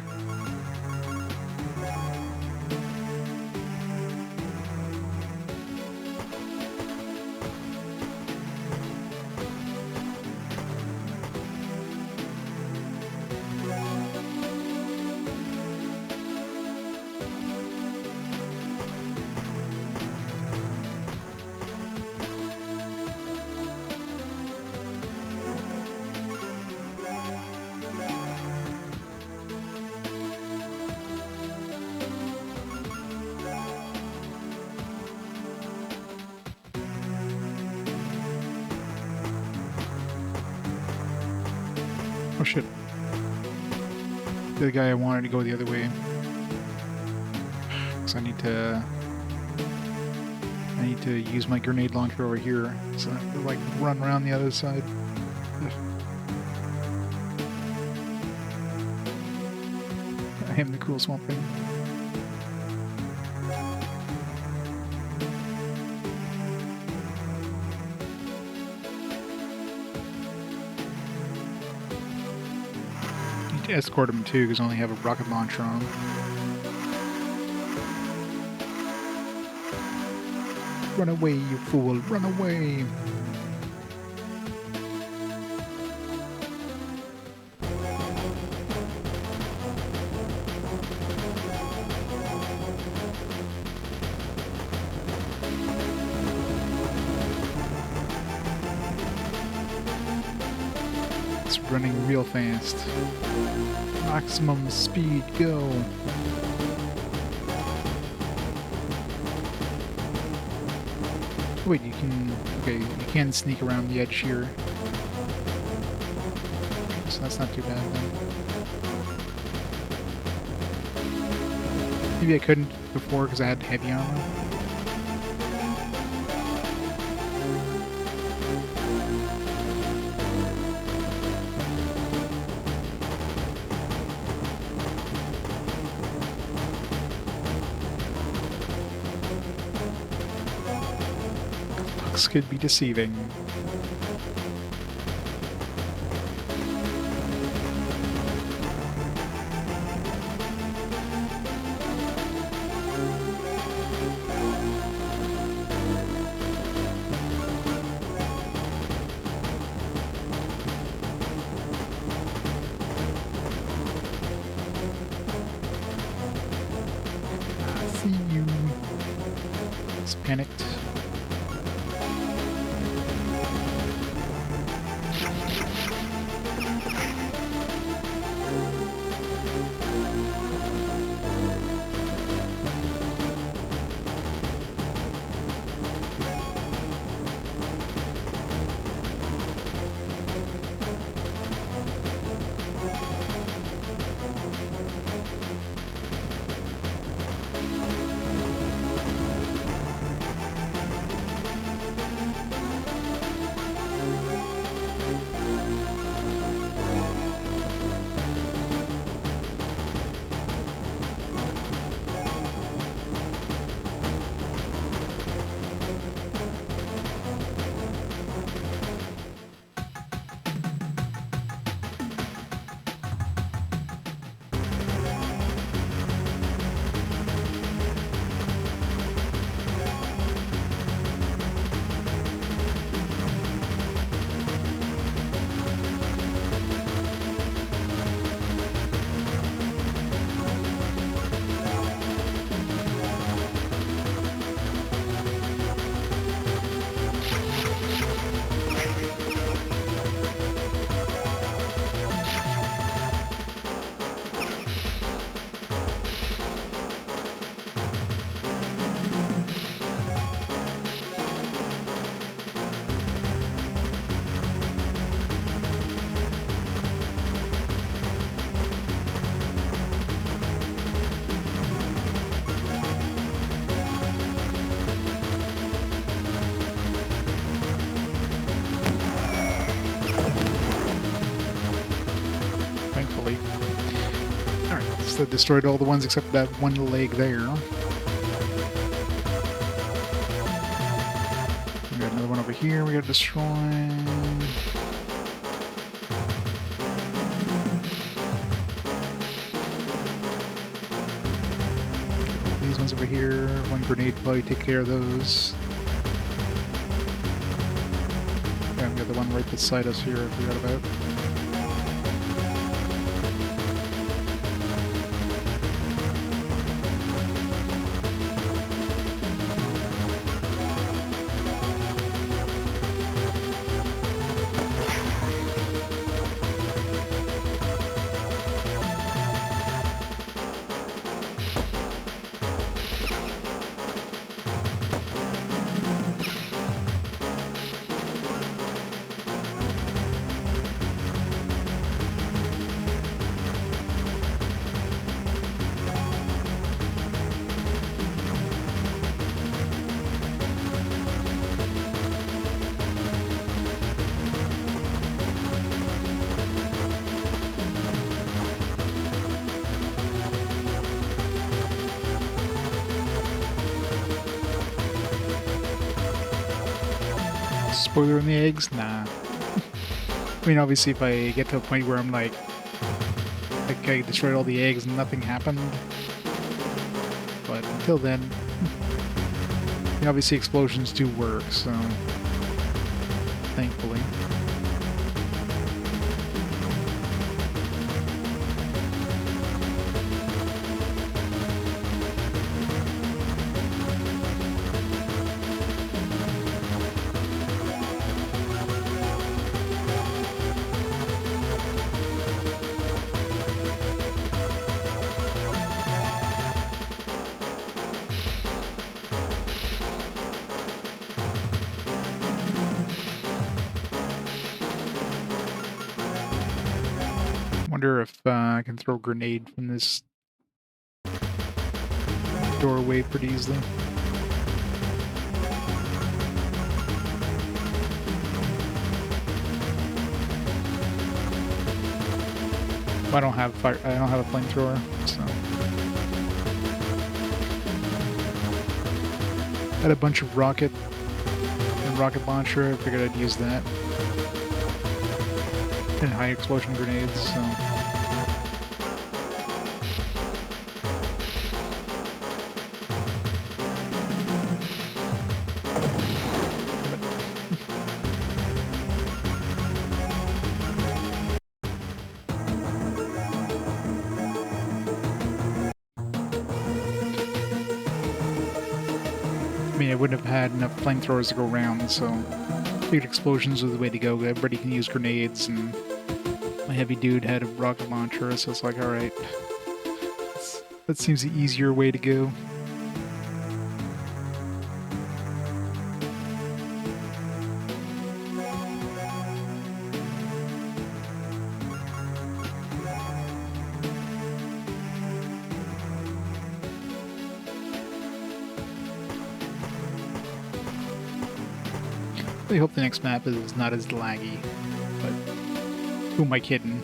Oh shit. The other guy I wanted to go the other way. Because I need to use my grenade launcher over here. So I have to like run around the other side. Ugh. I am the cool swamp thing. To escort him too, because I only have a rocket launcher on him. Run away, you fool! Run away! It's running real fast. Maximum speed, go! Wait, you can... Okay, you can sneak around the edge here. So that's not too bad then. Maybe I couldn't before because I had heavy armor. Could be deceiving. panicked. Thankfully. Alright, so destroyed all the ones except that one leg there. We got another one over here we gotta destroy. These ones over here, one grenade probably take care of those. And we got the one right beside us here I forgot about. Spoiler in the eggs? Nah. I mean, obviously, if I get to a point where I'm like I destroyed all the eggs and nothing happened. But until then, obviously explosions do work, so thankfully. Wonder if I can throw a grenade from this doorway pretty easily. I don't have fire. I don't have a flamethrower, so I had a bunch of rocket and rocket launcher. I figured I'd use that. And high explosion grenades, so. I mean, I wouldn't have had enough flamethrowers to go around, so I figured explosions was the way to go. Everybody can use grenades, and my heavy dude had a rocket launcher, so it's like, alright. That seems the easier way to go. I hope the next map is not as laggy, but who am I kidding?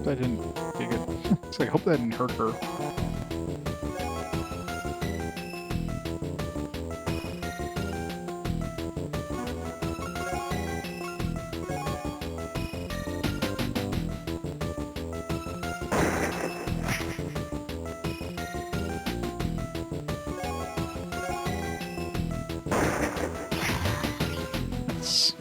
That didn't be good. So I hope that didn't hurt her. That's...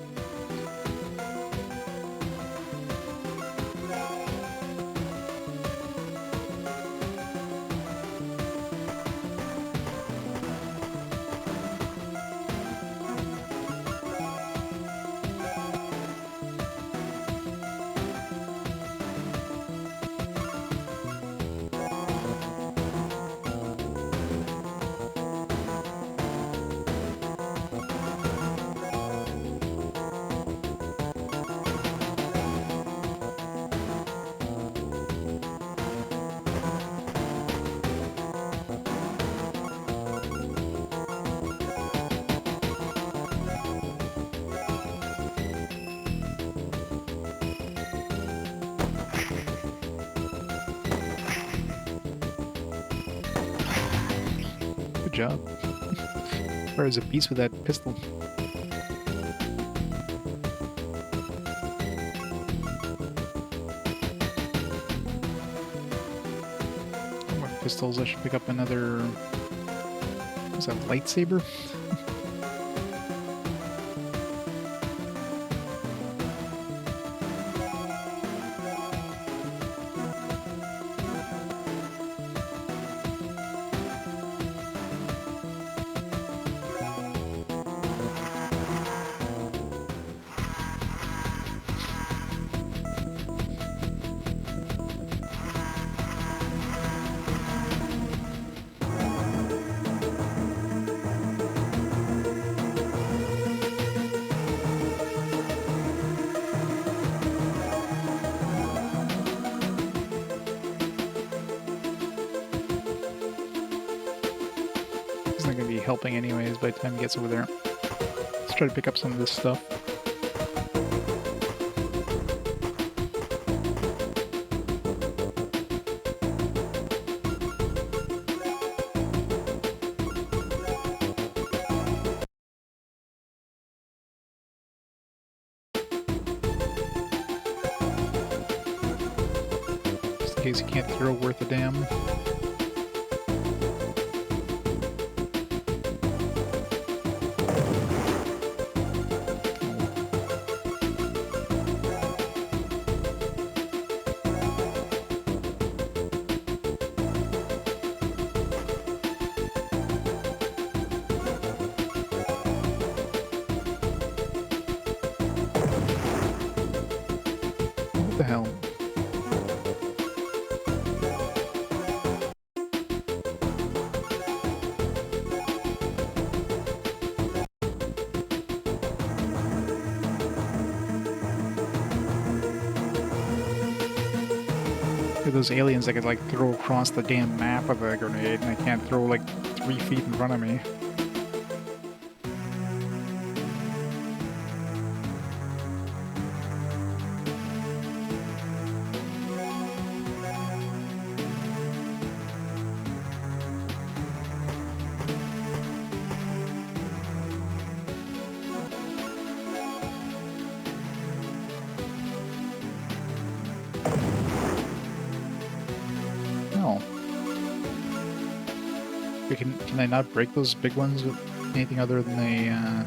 Good job. Where is a piece with that pistol? More pistols. I should pick up another. What's that, lightsaber? It's not going to be helping anyways by the time he gets over there. Let's try to pick up some of this stuff. Just in case you can't throw worth a damn. What the hell? Those aliens that could like throw across the damn map with a grenade, and I can't throw like 3 feet in front of me. No. Wait, can I not break those big ones with anything other than a,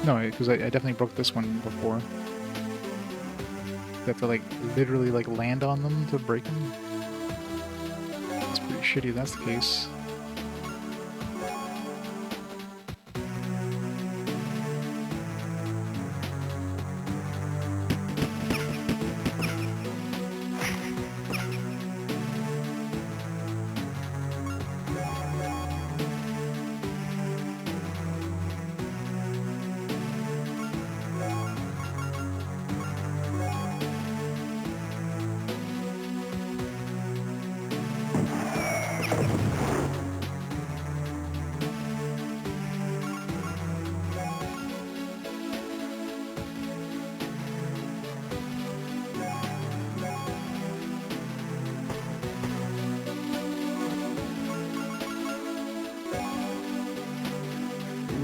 No, because I definitely broke this one before. You have to, like, literally, like, land on them to break them? It's pretty shitty if that's the case.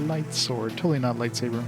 Light sword, totally not lightsaber.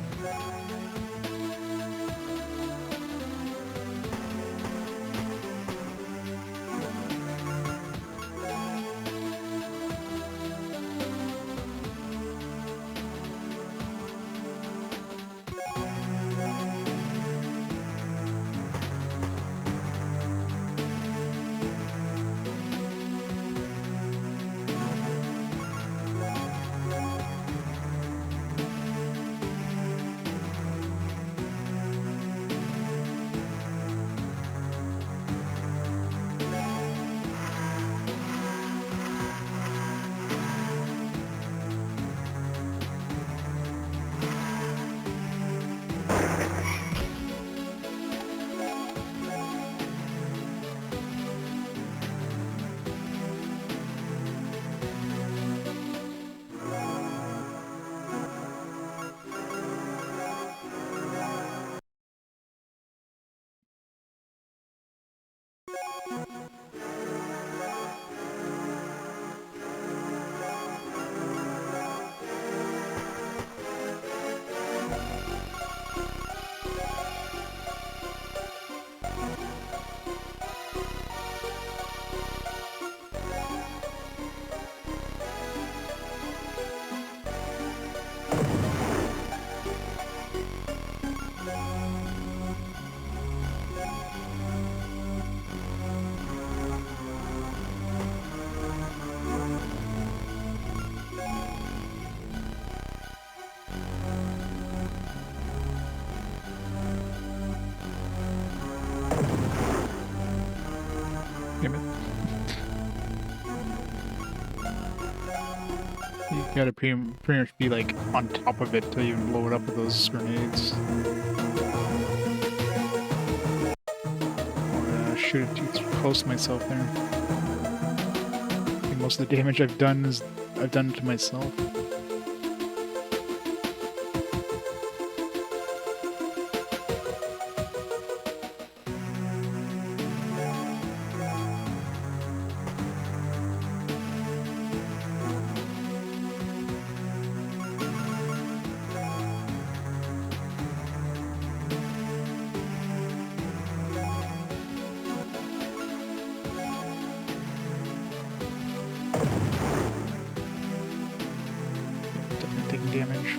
Damn it. You gotta pretty much be like on top of it to even blow it up with those grenades. Or shoot it too close to myself there. I think most of the damage I've done to myself. Taking damage.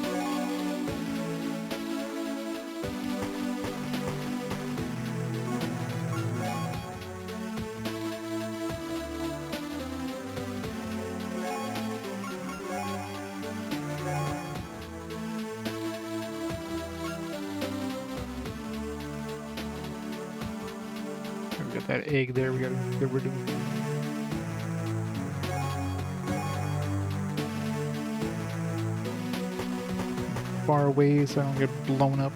We got that egg there, we gotta get rid of. Far away so I don't get blown up.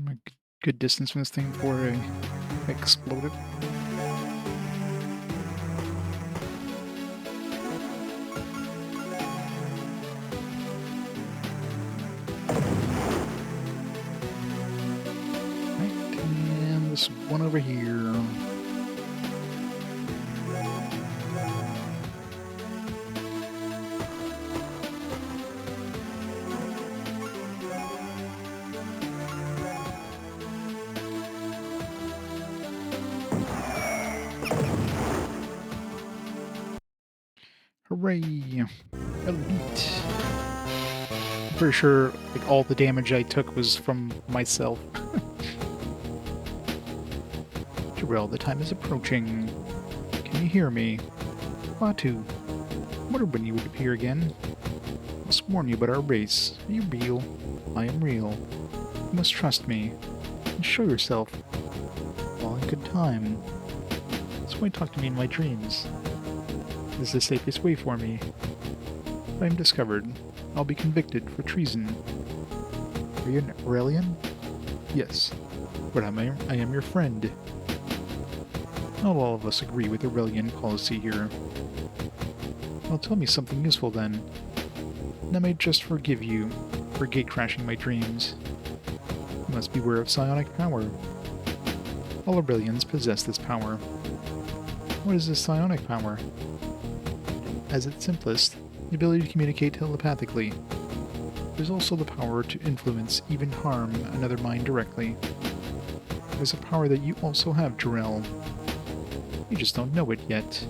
I'm a good distance from this thing before I explode it. Right, and this one over here. Hooray! Elite. I'm pretty sure like all the damage I took was from myself. Jarrell, the time is approaching. Can you hear me? Batu, I wonder when you would appear again. I must warn you about our race. Are you real? I am real. You must trust me. And show yourself. All in good time. That's why talk to me in my dreams. This is the safest way for me. If I am discovered, I'll be convicted for treason. Are you an Arelian? Yes, but I am your friend. Not all of us agree with Arelian policy here. Well, tell me something useful then. And I may just forgive you for gate-crashing my dreams. You must beware of psionic power. All Arelians possess this power. What is this psionic power? As its simplest, the ability to communicate telepathically. There's also the power to influence, even harm, another mind directly. There's a power that you also have, Jarrell. You just don't know it yet.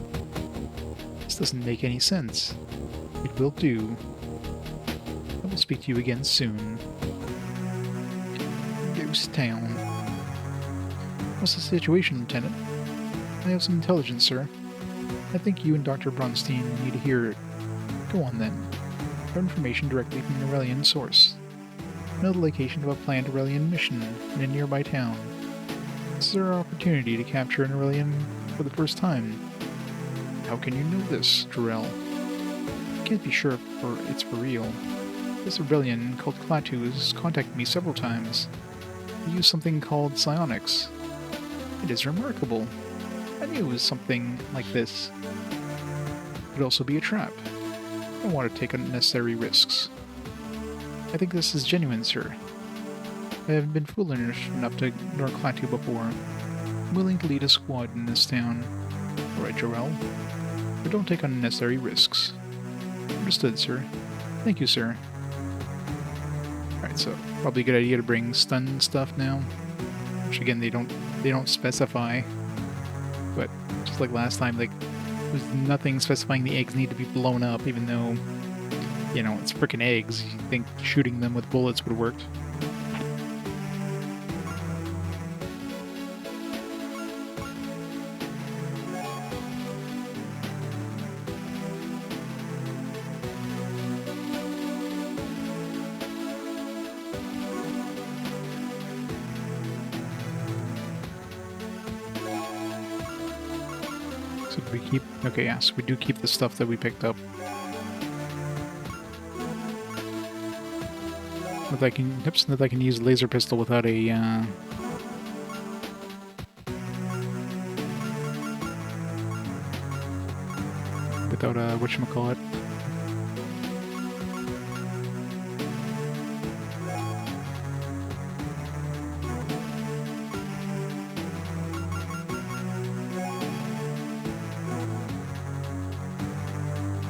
This doesn't make any sense. It will do. I will speak to you again soon. Ghost Town. What's the situation, Lieutenant? I have some intelligence, sir. I think you and Dr. Bronstein need to hear it. Go on, then. Have information directly from an Arelian source. Know the location of a planned Arelian mission in a nearby town. This is our opportunity to capture an Arelian for the first time. How can you know this, Jarrell? I can't be sure if it's for real. This Arelian called Klaatu has contacted me several times. They use something called psionics. It is remarkable. I knew it was something like this. It could also be a trap. I don't want to take unnecessary risks. I think this is genuine, sir. I have been foolish enough to ignore Klaatu before. I'm willing to lead a squad in this town. Alright, Jarrell. But don't take unnecessary risks. Understood, sir. Thank you, sir. Alright, so probably a good idea to bring stun stuff now. Which again they don't specify. But just like last time, like there's nothing specifying the eggs need to be blown up, even though, you know, it's frickin' eggs. You think shooting them with bullets would have worked. So do we keep... Okay, yes, we do keep the stuff that we picked up. That I can... Oops, that I can use a laser pistol without a, without a... whatchamacallit.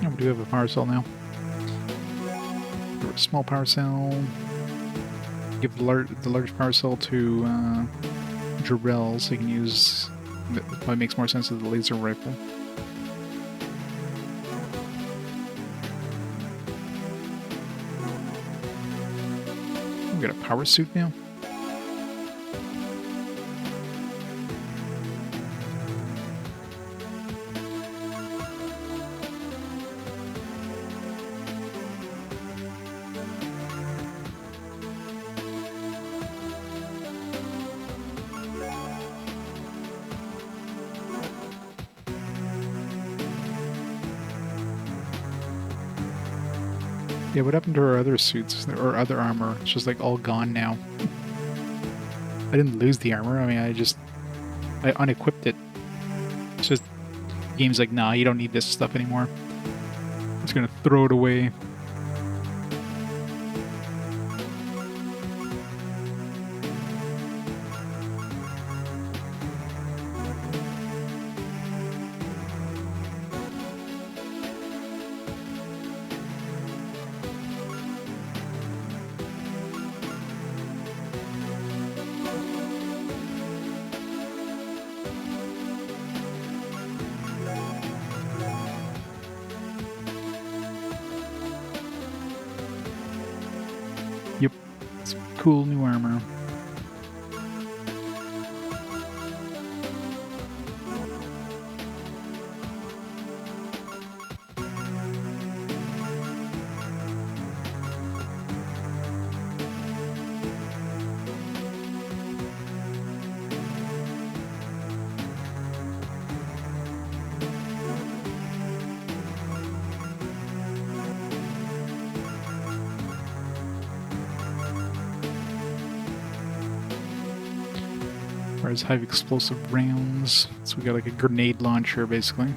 We do have a power cell now. A small power cell. Give the large power cell to Jarrell so he can use... That probably makes more sense with the laser rifle. We got a power suit now. Yeah, what happened to our other suits, or other armor? It's just like all gone now. I didn't lose the armor. I mean, I unequipped it. It's just the game's like, nah, you don't need this stuff anymore. I'm just gonna throw it away. Yep, it's cool new armor. Whereas high explosive rounds. So we got like a grenade launcher basically. So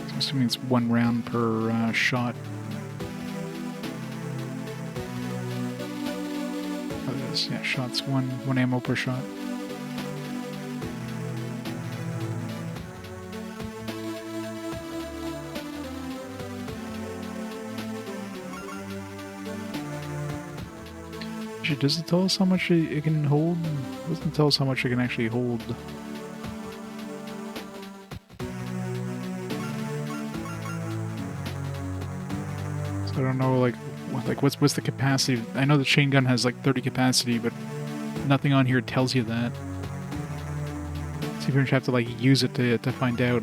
I'm assuming it's 1 round per shot. Oh, it is. Yeah, shots one ammo per shot. Does it tell us how much it can hold? It doesn't tell us how much it can actually hold. So I don't know, like what's the capacity? I know the chain gun has like 30 capacity, but nothing on here tells you that. So you're gonna have to like use it to find out.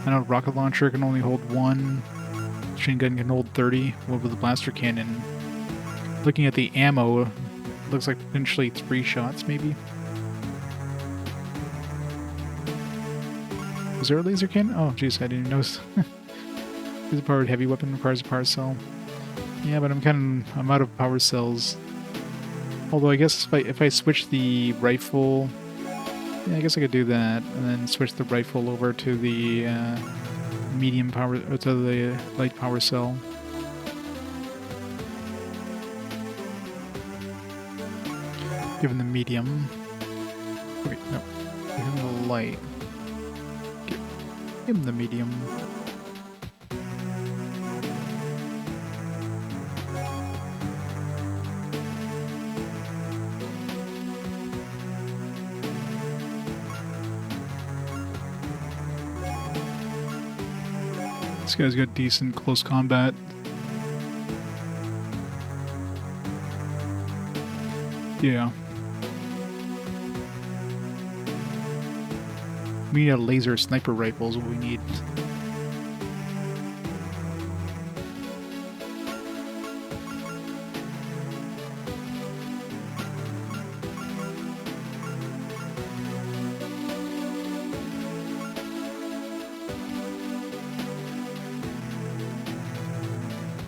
I know rocket launcher can only hold 1. Chain gun can hold 30. What with the blaster cannon? Looking at the ammo, looks like potentially 3 shots, maybe. Was there a laser cannon? Oh, jeez, I didn't notice. This powered heavy weapon requires a power cell. Yeah, but I'm out of power cells. Although I guess if I switch the rifle, yeah, I guess I could do that, and then switch the rifle over to the medium power, or to the light power cell. Give him the medium. Wait, no. Give him the light. Give him the medium. This guy's got decent close combat. Yeah. We need a laser sniper rifle is what we need.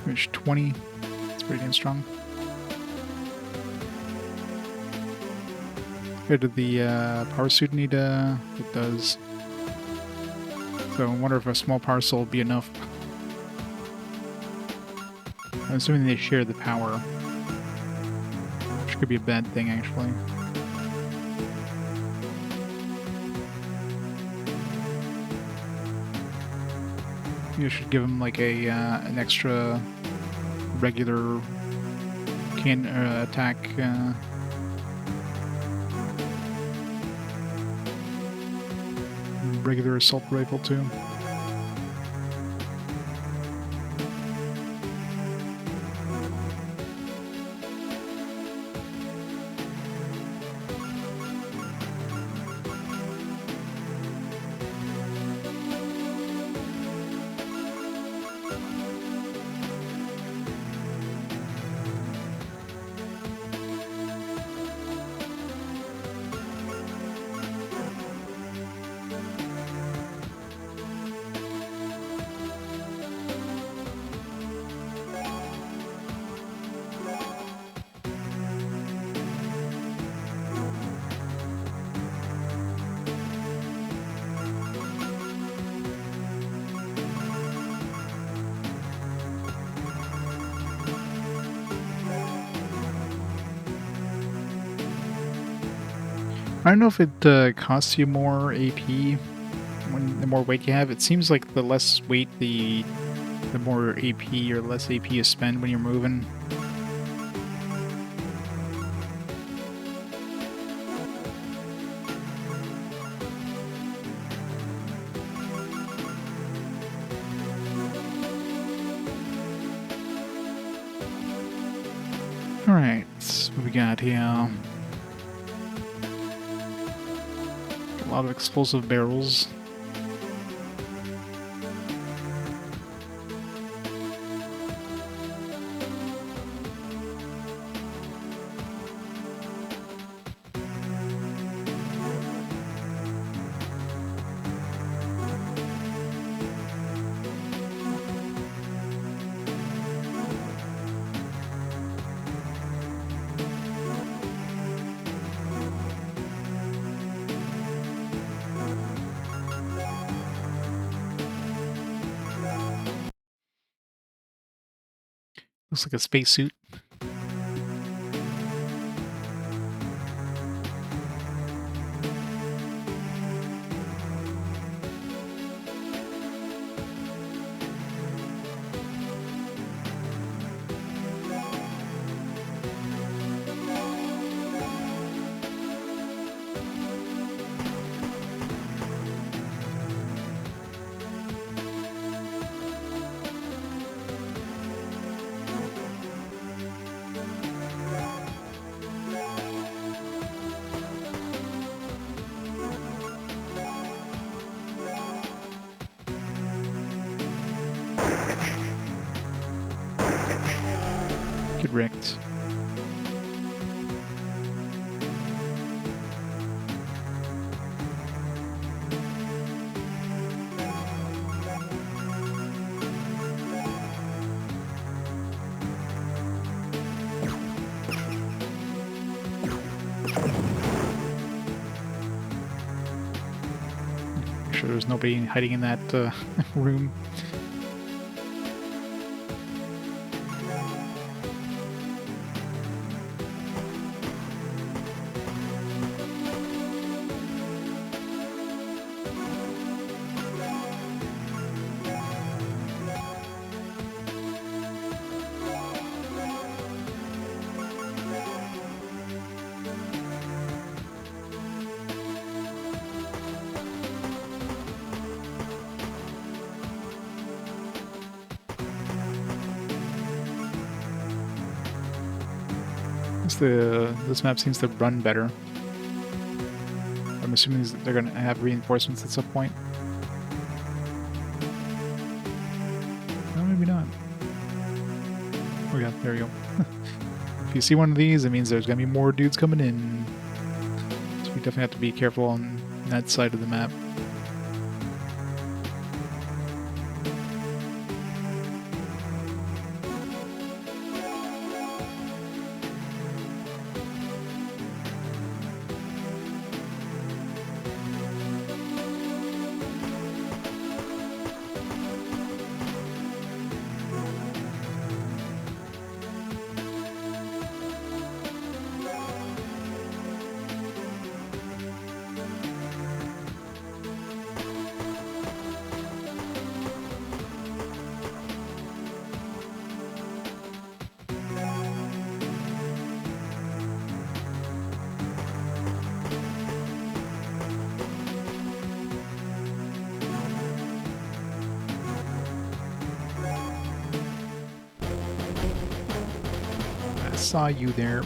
Reach 20. That's pretty damn strong. Good. Did the power suit need it does. So I wonder if a small power cell will be enough. I'm assuming they share the power. Which could be a bad thing, actually. You should give him like an extra regular attack. Regular assault rifle too. I don't know if it costs you more AP when the more weight you have. It seems like the less weight, the more AP or less AP you spend when you're moving. Alright, what we got here? A lot of explosive barrels. Looks like a spacesuit. Get wrecked. Make sure there's nobody hiding in that room. This map seems to run better. I'm assuming they're going to have reinforcements at some point. No, maybe not. Oh yeah, there we go. If you see one of these, it means there's going to be more dudes coming in. So we definitely have to be careful on that side of the map. Saw you there,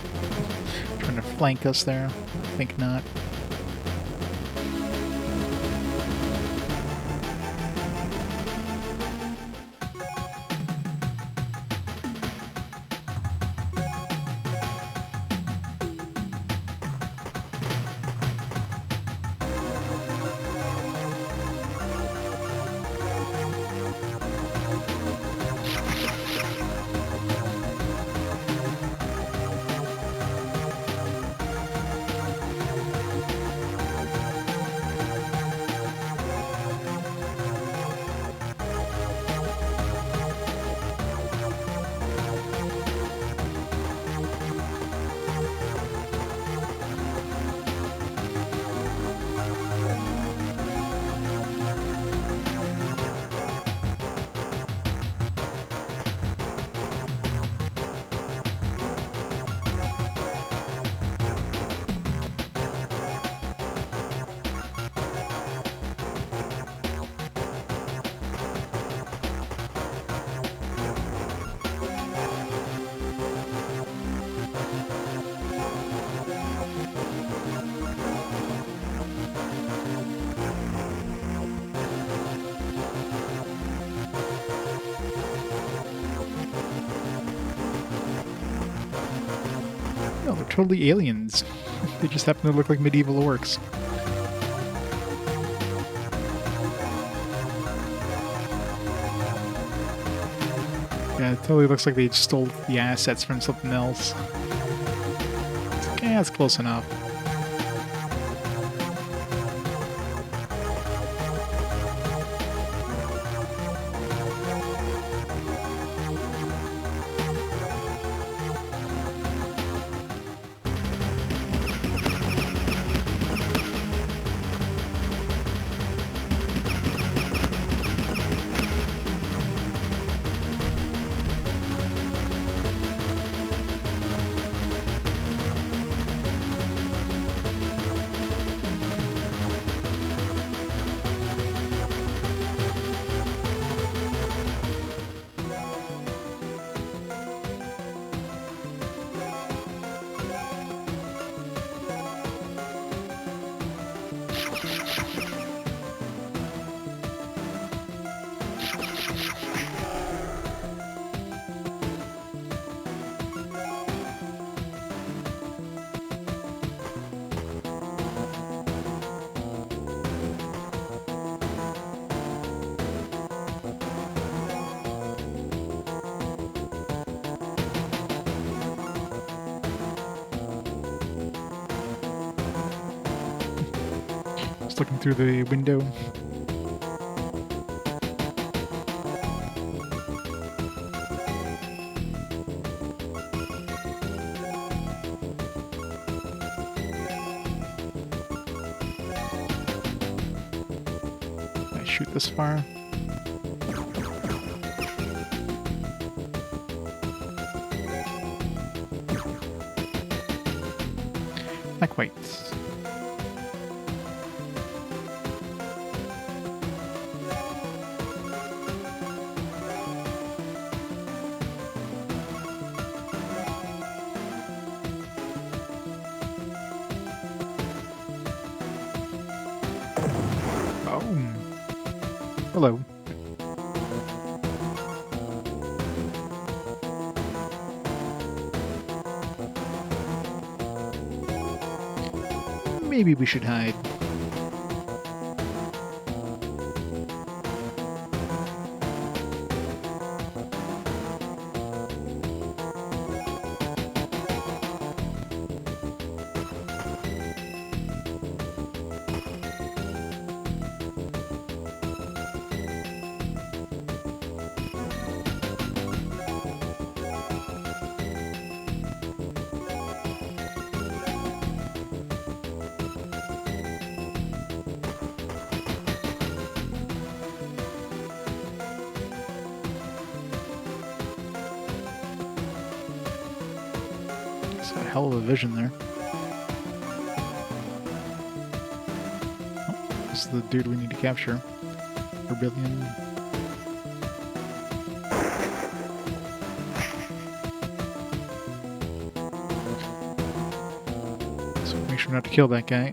trying to flank us there. Think not. totally aliens. They just happen to look like medieval orcs. Yeah, it totally looks like they stole the assets from something else. Yeah, it's close enough. Just looking through the window. Can I shoot this far? Not quite. Hello. Maybe we should hide. It's a hell of a vision there. Oh, this is the dude we need to capture. Rebellion. So make sure not to kill that guy.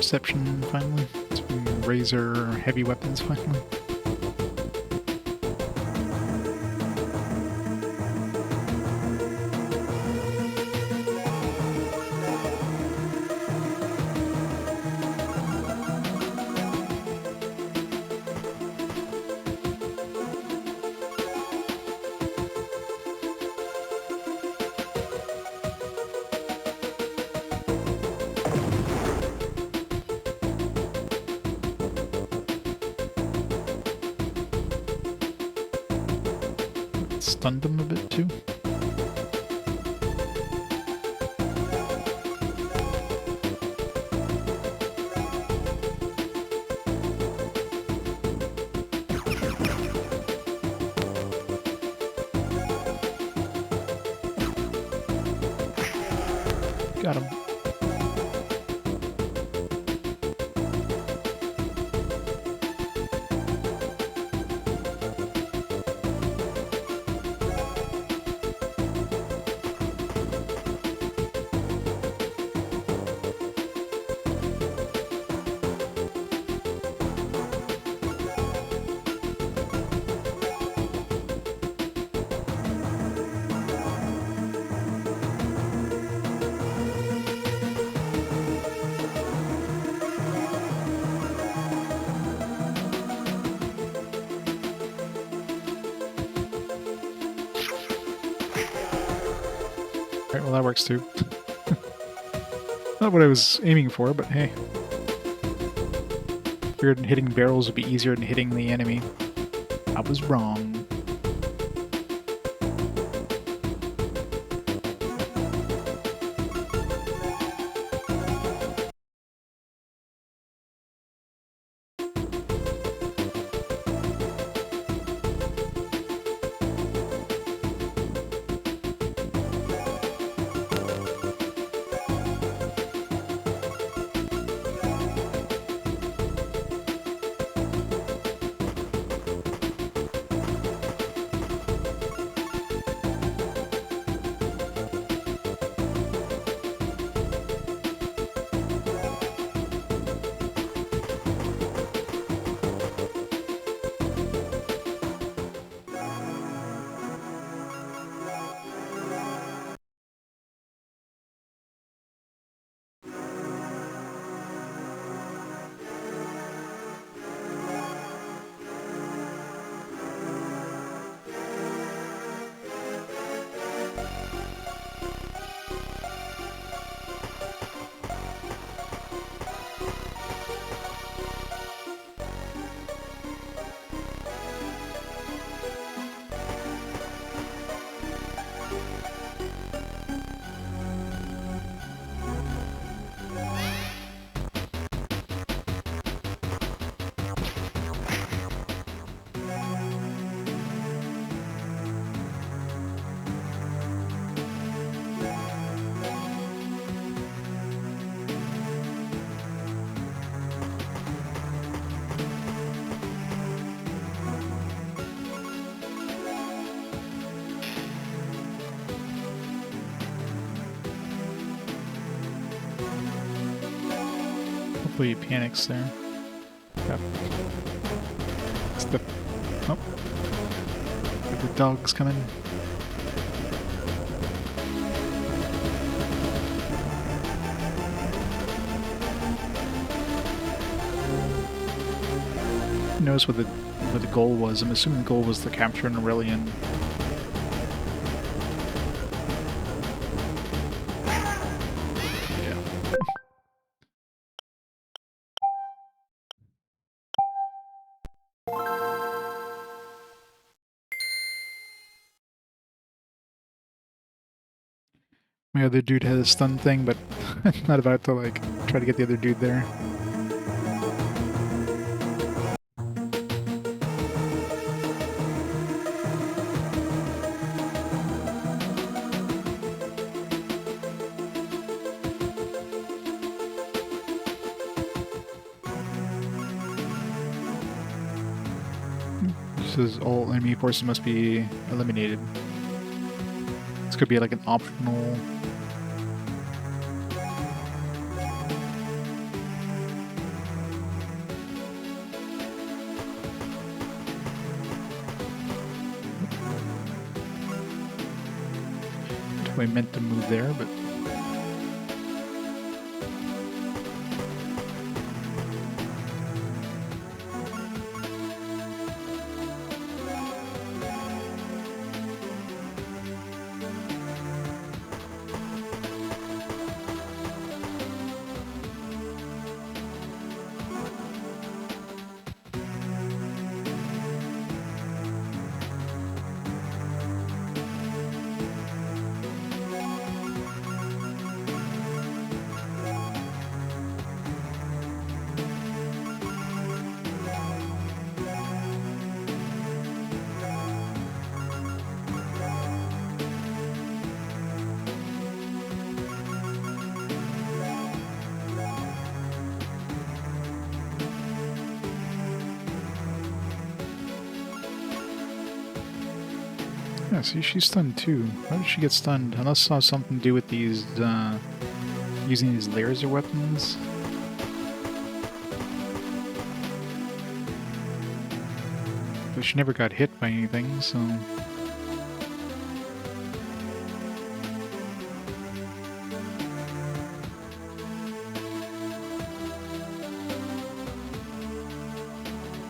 perception finally. Some razor heavy weapons finally. Stunned him a bit too. Got him. Alright, well that works too. Not what I was aiming for, but hey. Figured hitting barrels would be easier than hitting the enemy. I was wrong. Hopefully he panics there. Yep. It's the... Oh. The dog's coming. Who knows what the goal was? I'm assuming the goal was to capture an Arelian. My other dude had a stun thing, but I'm not about to, like, try to get the other dude there. This says all enemy forces must be eliminated. This could be like an optional... I meant to move there, but... Yeah, see, she's stunned too. Why did she get stunned? Unless it has something to do with these, using these laser weapons. But she never got hit by anything, so...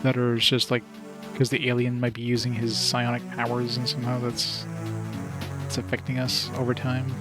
That or it's just like, because the alien might be using his psionic powers and somehow that's affecting us over time.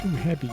Too heavy.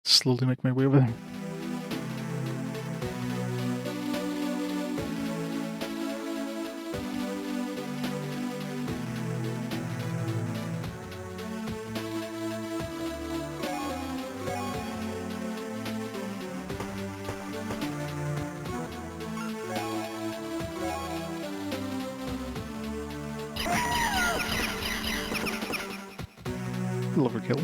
Slowly make my way over there. A little overkill.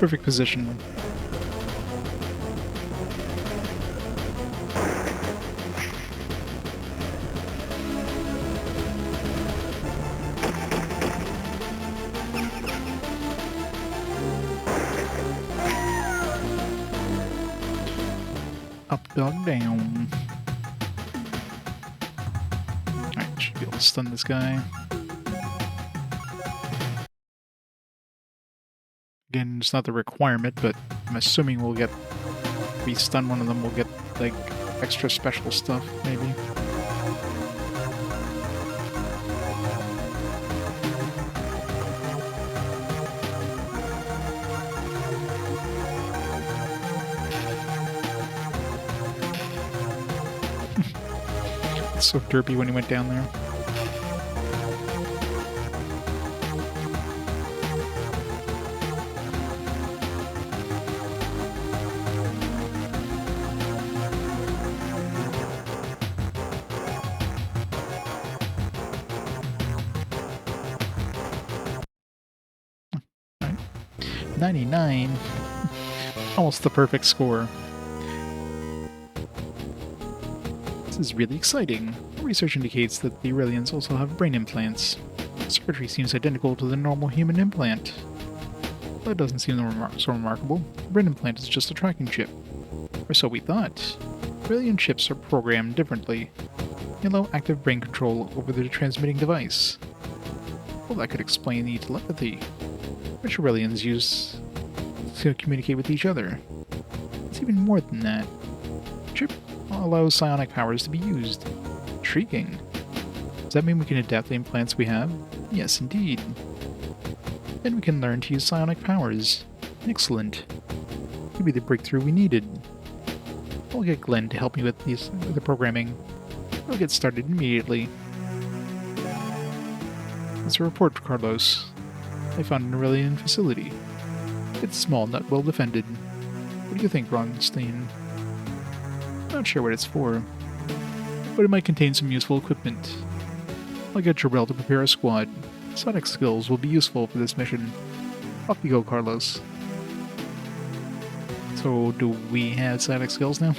Perfect position. Up, dog, down. Alright, should be able to stun this guy. Again, it's not the requirement, but I'm assuming we'll get... If we stun one of them, we'll get, like, extra special stuff, maybe. It's so derpy when he went down there. Right. 99. Almost the perfect score. This is really exciting. Research indicates that the Arelians also have brain implants. Circuitry seems identical to the normal human implant. That doesn't seem so remarkable. The brain implant is just a tracking chip. Or so we thought. Arelian chips are programmed differently. They allow active brain control over the transmitting device. Well, that could explain the telepathy, which Arelians use to communicate with each other. It's even more than that. The chip allows psionic powers to be used. Intriguing. Does that mean we can adapt the implants we have? Yes, indeed. Then we can learn to use psionic powers. Excellent. Could be the breakthrough we needed. I'll get Glenn to help me with the programming. We'll get started immediately. That's a report, Carlos. I found an Arelian facility. It's small, not well defended. What do you think, Ronstein? Not sure what it's for, but it might contain some useful equipment. I'll get Jarrell to prepare a squad. Sonic skills will be useful for this mission. Off you go, Carlos. So, do we have Sonic skills now?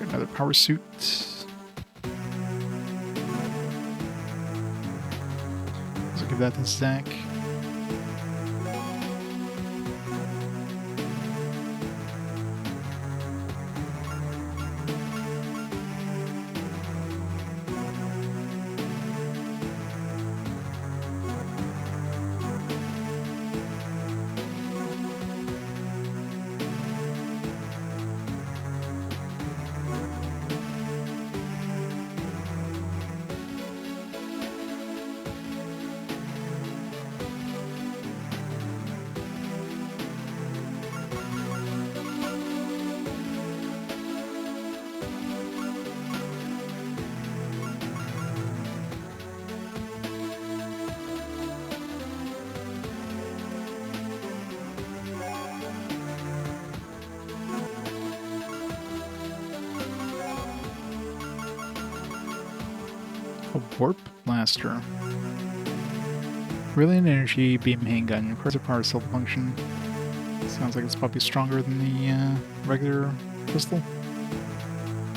Another power suit. Let's give that to Zach. A warp blaster. Brilliant energy beam handgun. Impressive power cell function. Sounds like it's probably stronger than the regular pistol.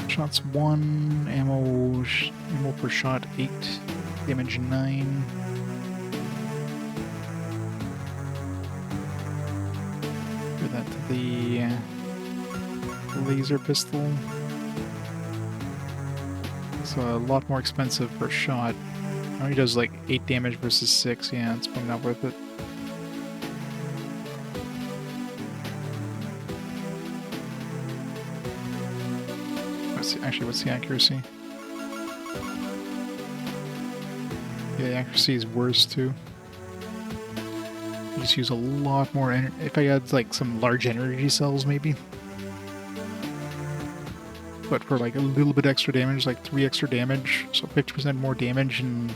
Shots 1, ammo per shot 8, damage 9. Give that to the laser pistol. It's a lot more expensive per shot. Only does like 8 damage versus 6. Yeah, it's probably not worth it. Actually, what's the accuracy? Yeah, the accuracy is worse too. You just use a lot more energy. If I had like some large energy cells, maybe. But for like a little bit extra damage, like 3 extra damage, so 50% more damage and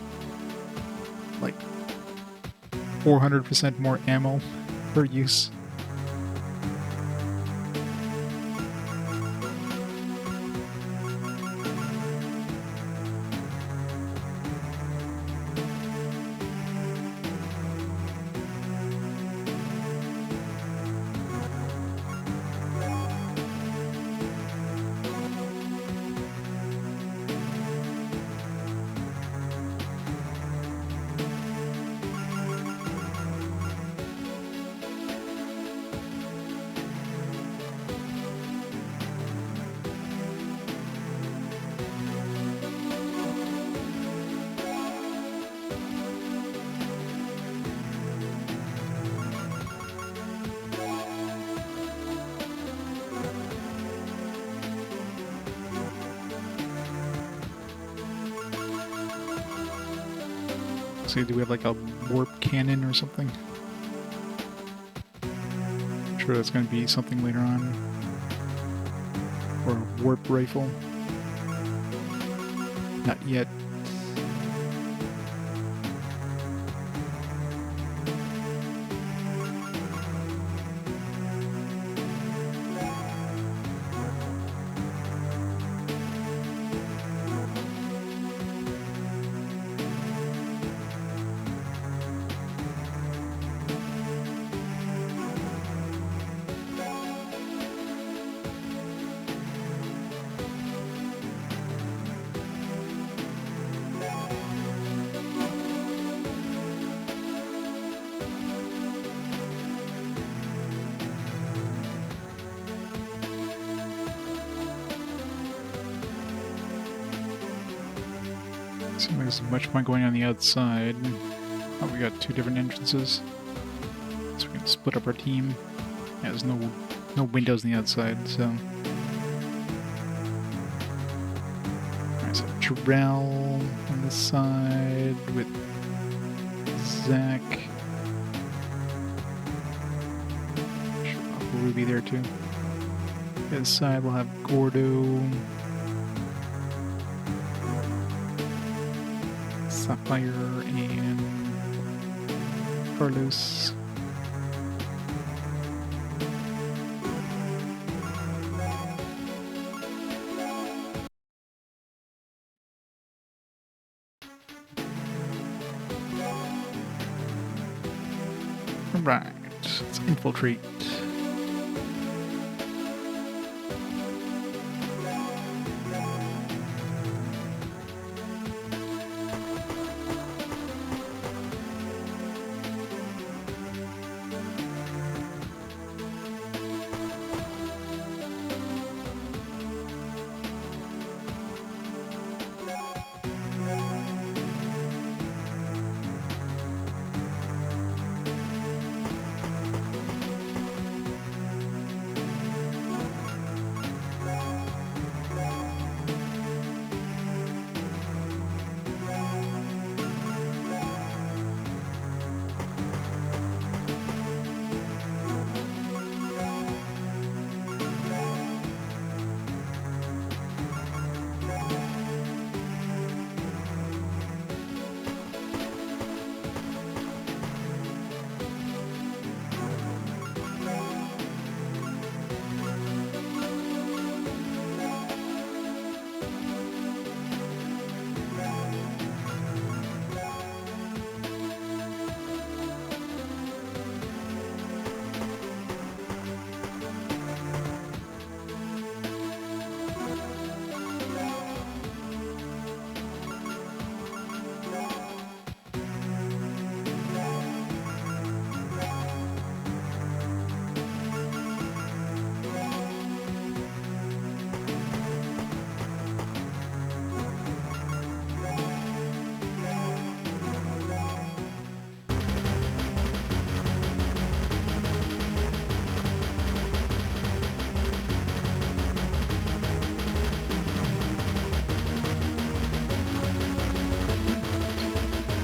like 400% more ammo per use. So do we have like a warp cannon or something? I'm sure that's going to be something later on. Or a warp rifle. Not yet. Seems like there's much point going on the outside. Oh, we got two different entrances. So we can split up our team. Yeah, there's no windows on the outside, so... Alright, so Jarrell on this side with Zach. Sure, Uncle Ruby there too. The other side we'll have Gordo. Sapphire and Carlos. Alright, let's infiltrate.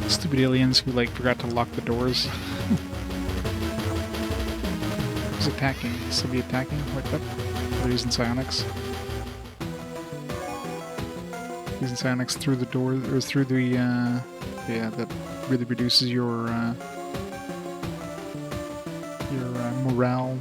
Stupid aliens who, like, forgot to lock the doors. Who's attacking? Somebody attacking? Like that? They're using psionics. Using psionics through the door, or through the, yeah, that really reduces your, morale.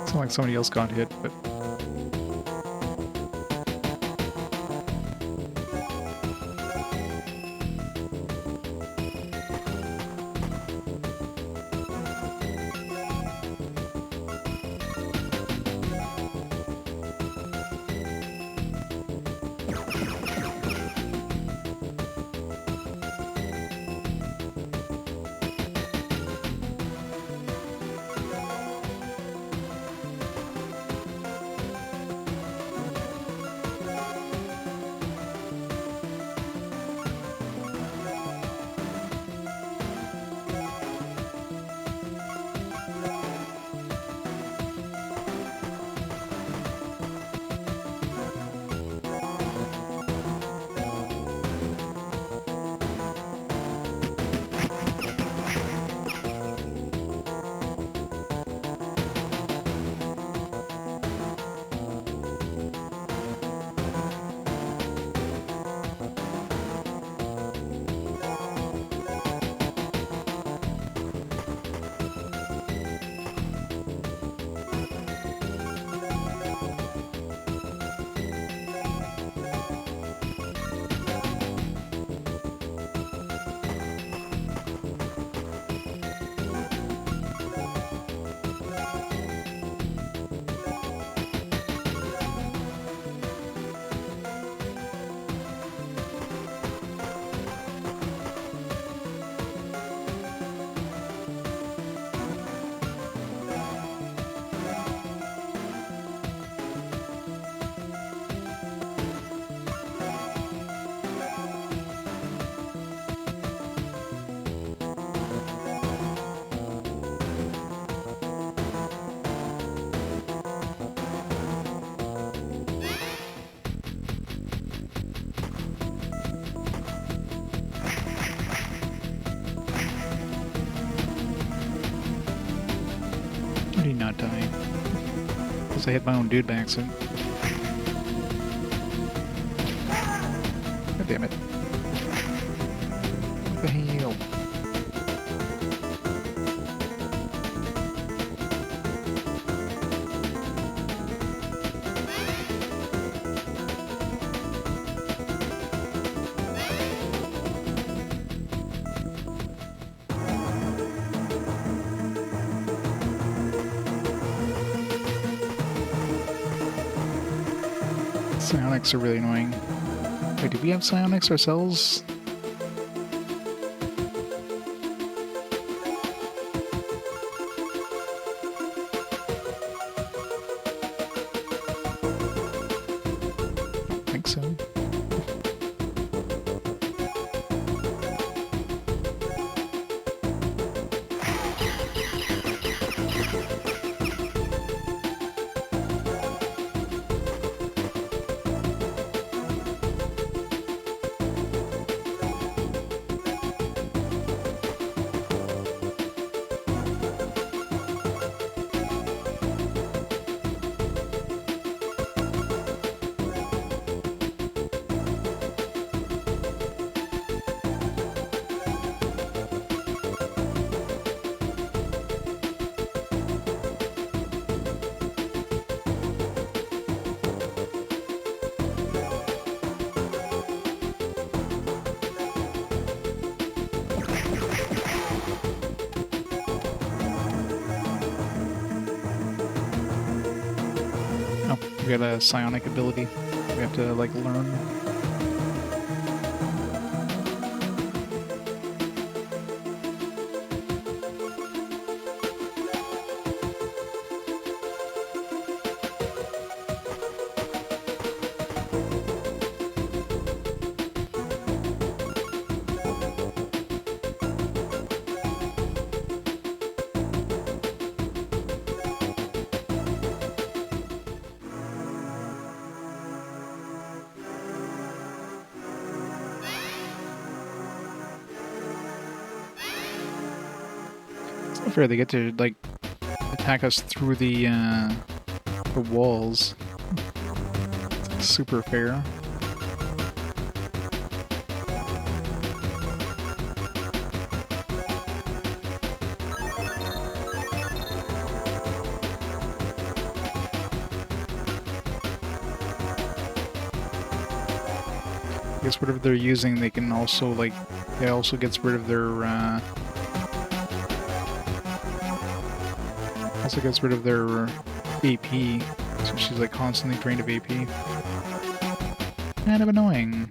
It's not like somebody else got hit, but how did he not die? Because I hit my own dude by accident. God damn it. What the hell? Psionics are really annoying. Wait, do we have psionics ourselves? I think so. We got a psionic ability we have to, like, learn. It's not fair they get to, like, attack us through the walls. It's like super fair. I guess whatever they're using, they can also, like, it also gets rid of their, also gets rid of their AP, so she's, like, constantly drained of AP. Kind of annoying.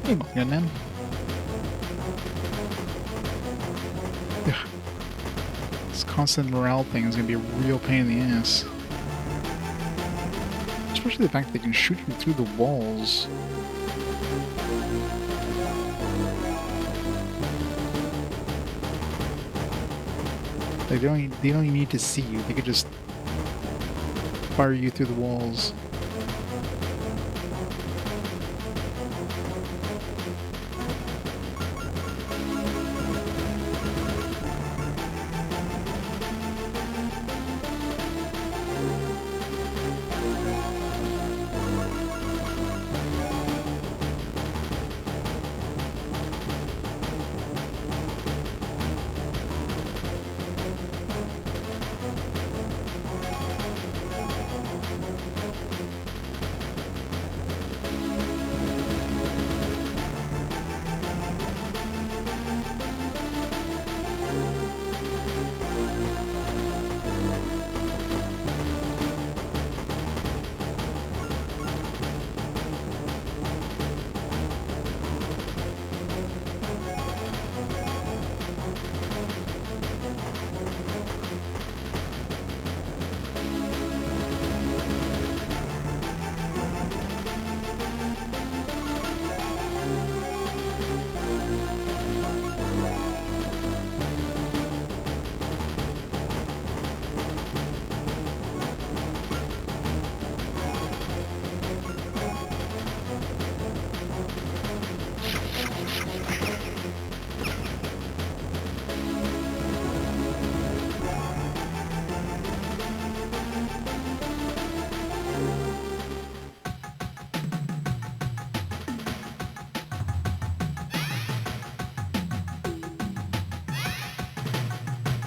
Hey, good man. This constant morale thing is gonna be a real pain in the ass. Especially the fact that they can shoot you through the walls. Like they don't even need to see you. They could just fire you through the walls.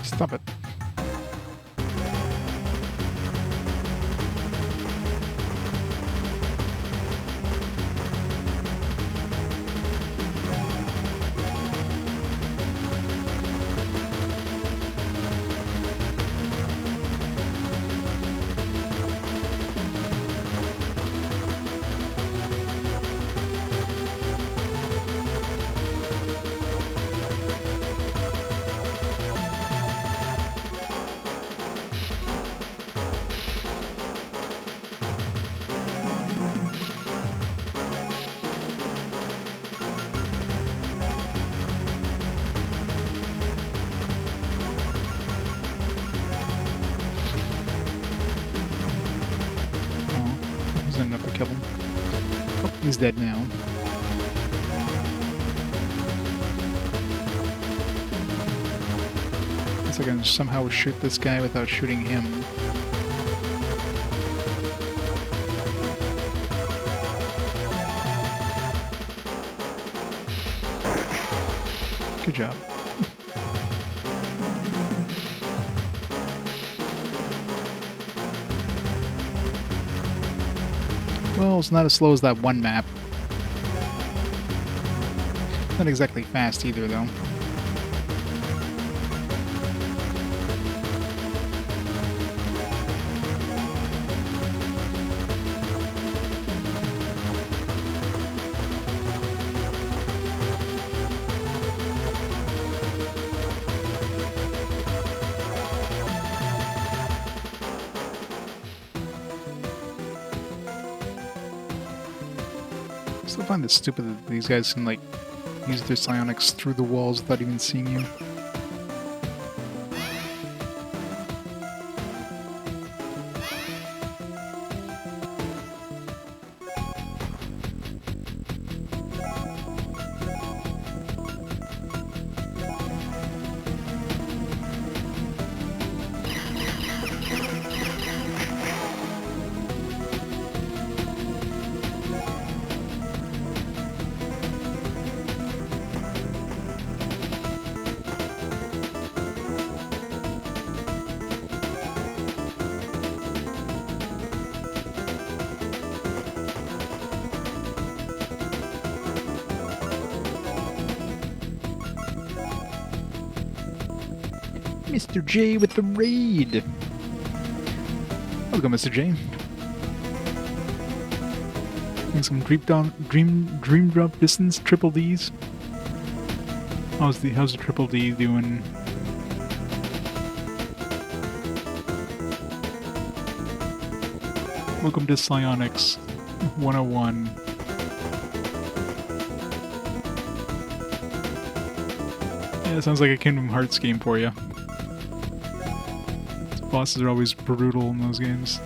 Stop it. Enough to kill him. Oh, he's dead now. Guess I can somehow shoot this guy without shooting him. Good job. Well, it's not as slow as that one map. Not exactly fast either, though. I still find it stupid that these guys can, like, use their psionics through the walls without even seeing you. Mr. J with the raid! Welcome, Mr. J. Doing some dream drop distance triple Ds. How's the triple D doing? Welcome to Psionics 101. Yeah, it sounds like a Kingdom Hearts game for you. Bosses are always brutal in those games.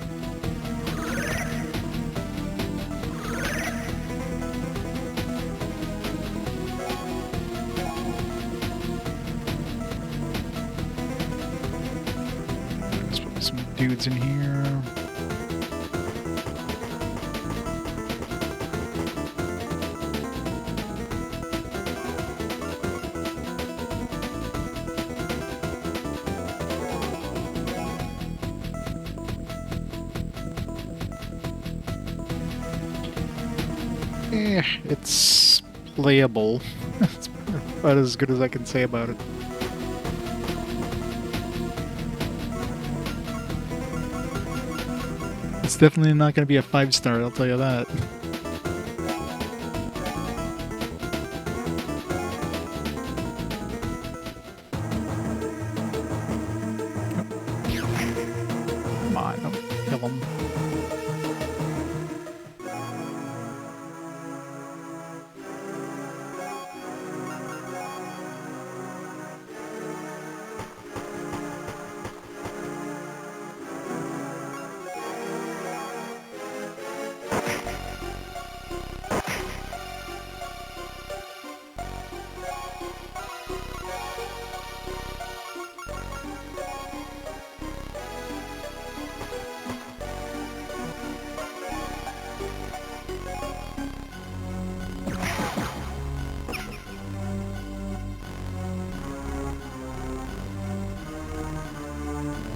Let's put some dudes in here. It's playable. It's about as good as I can say about it. It's definitely not going to be a 5-star, I'll tell you that. Come on, don't kill him.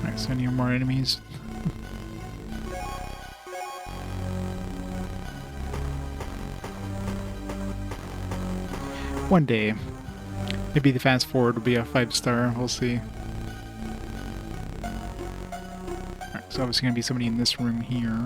Nice, any more enemies? One day. Maybe the fast forward will be a 5-star, we'll see. Alright, so obviously gonna be somebody in this room here.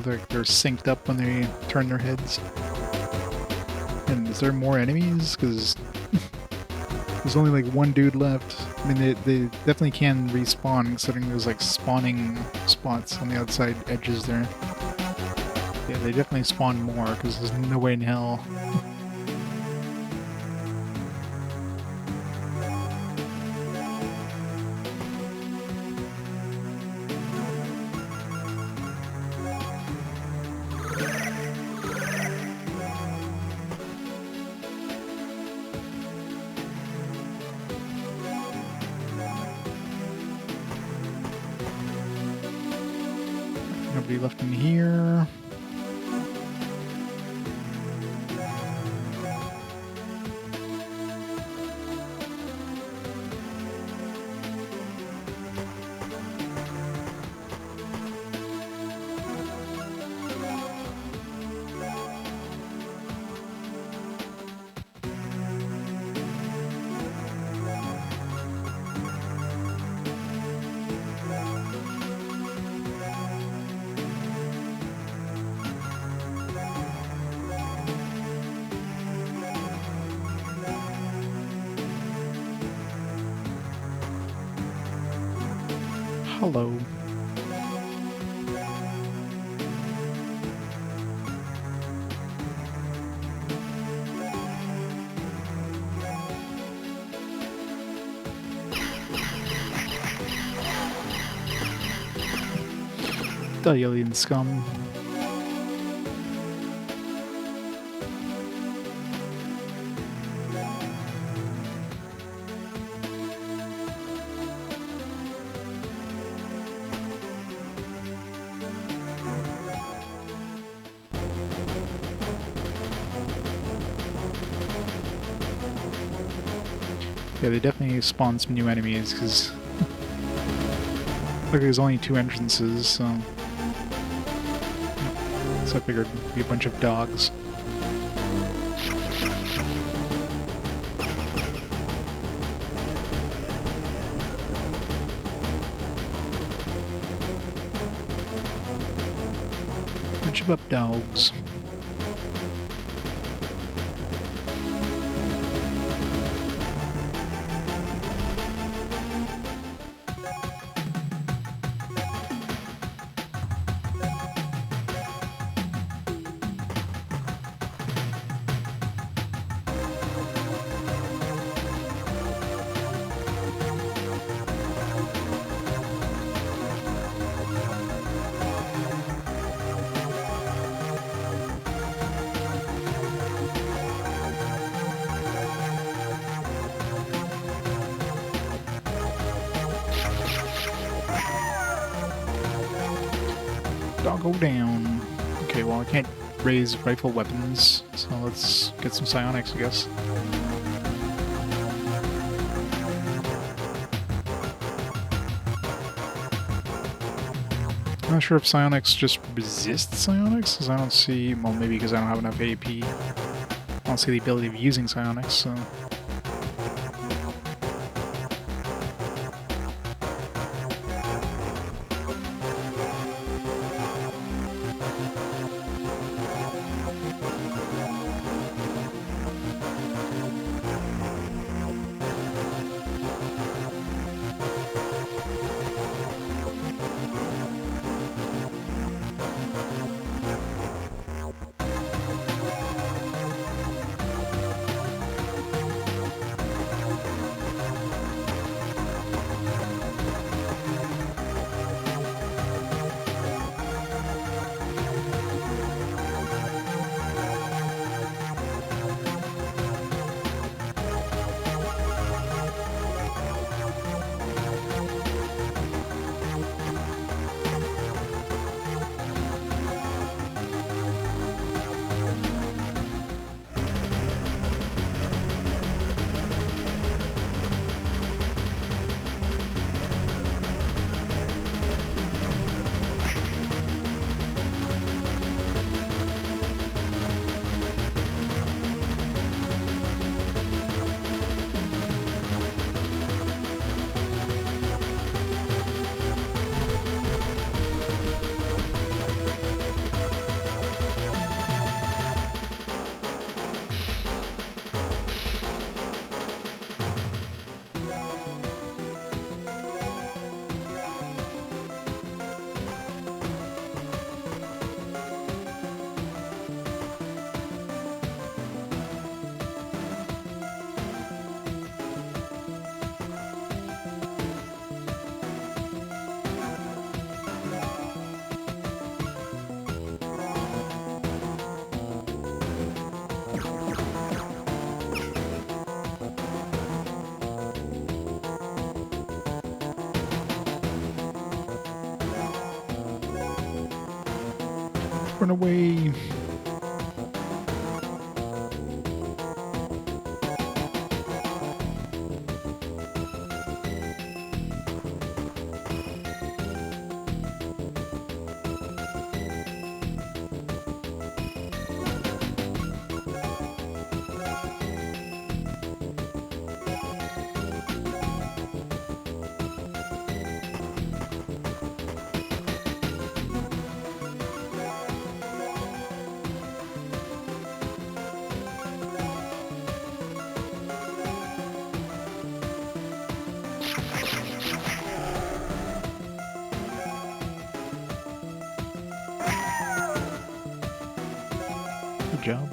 They're synced up when they turn their heads. And is there more enemies? Because There's only like one dude left. I mean, they definitely can respawn, considering there's like spawning spots on the outside edges there. Yeah, they definitely spawn more, because there's no way in hell. Nobody left in here. Hello. The alien scum. Yeah, they definitely spawn some new enemies, because look, there's only 2 entrances, so I figured it'd be a bunch of dogs. Bunch of up dogs. Doggo down. Okay, well I can't raise rifle weapons, so let's get some psionics, I guess. I'm not sure if psionics just resist psionics, because I don't see, well maybe because I don't have enough AP. I don't see the ability of using psionics, so... Run away. Good job.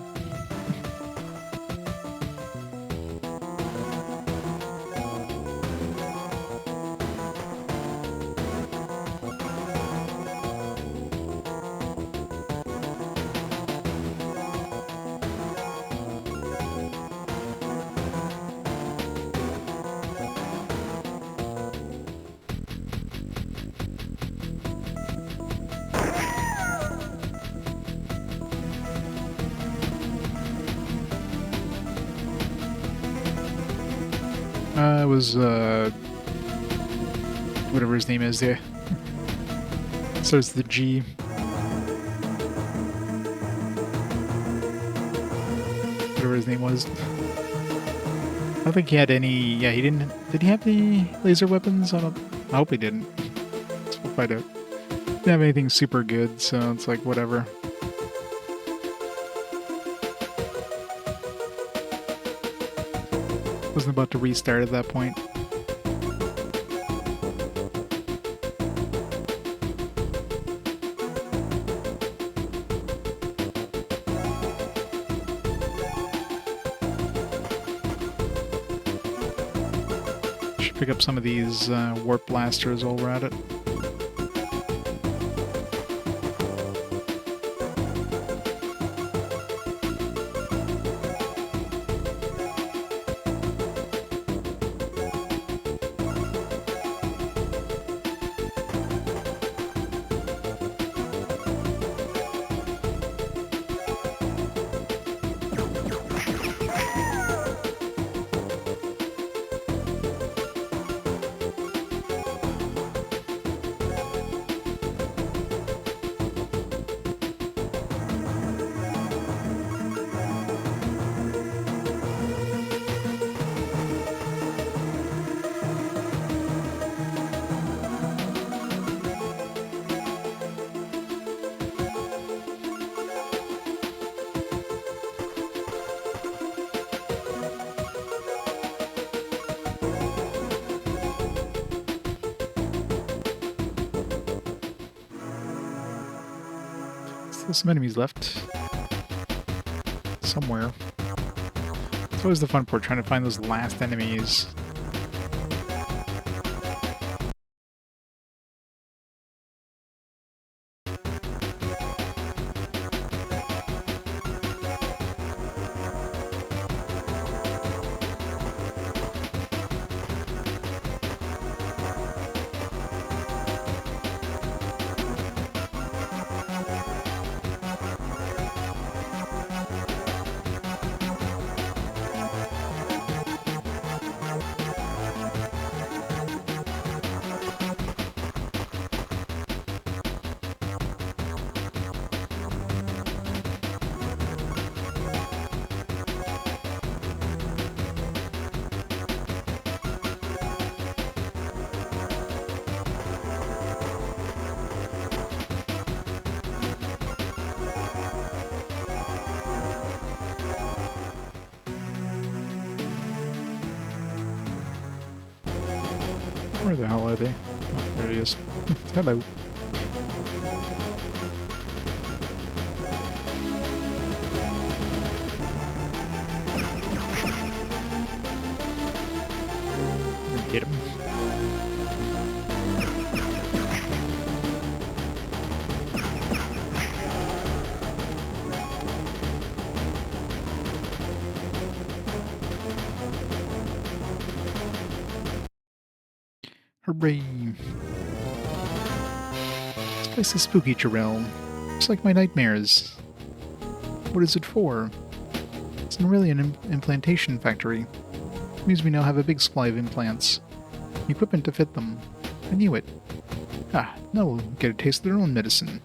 It was, whatever his name is there. So it's the G. Whatever his name was. I don't think he had any, yeah, he didn't, did he have any laser weapons? I hope he didn't. So we'll find out. Didn't have anything super good, so it's like, whatever. Wasn't about to restart at that point. Should pick up some of these warp blasters while we're at it. Still some enemies left. Somewhere. It's always the fun part, trying to find those last enemies. Where the hell are they? Oh, there he is. Hello. Get him. Hooray! This place is spooky, Jarrell. Just like my nightmares. What is it for? It's an Arelian implantation factory. It means we now have a big supply of implants. Equipment to fit them. I knew it. Ah, now we'll get a taste of their own medicine.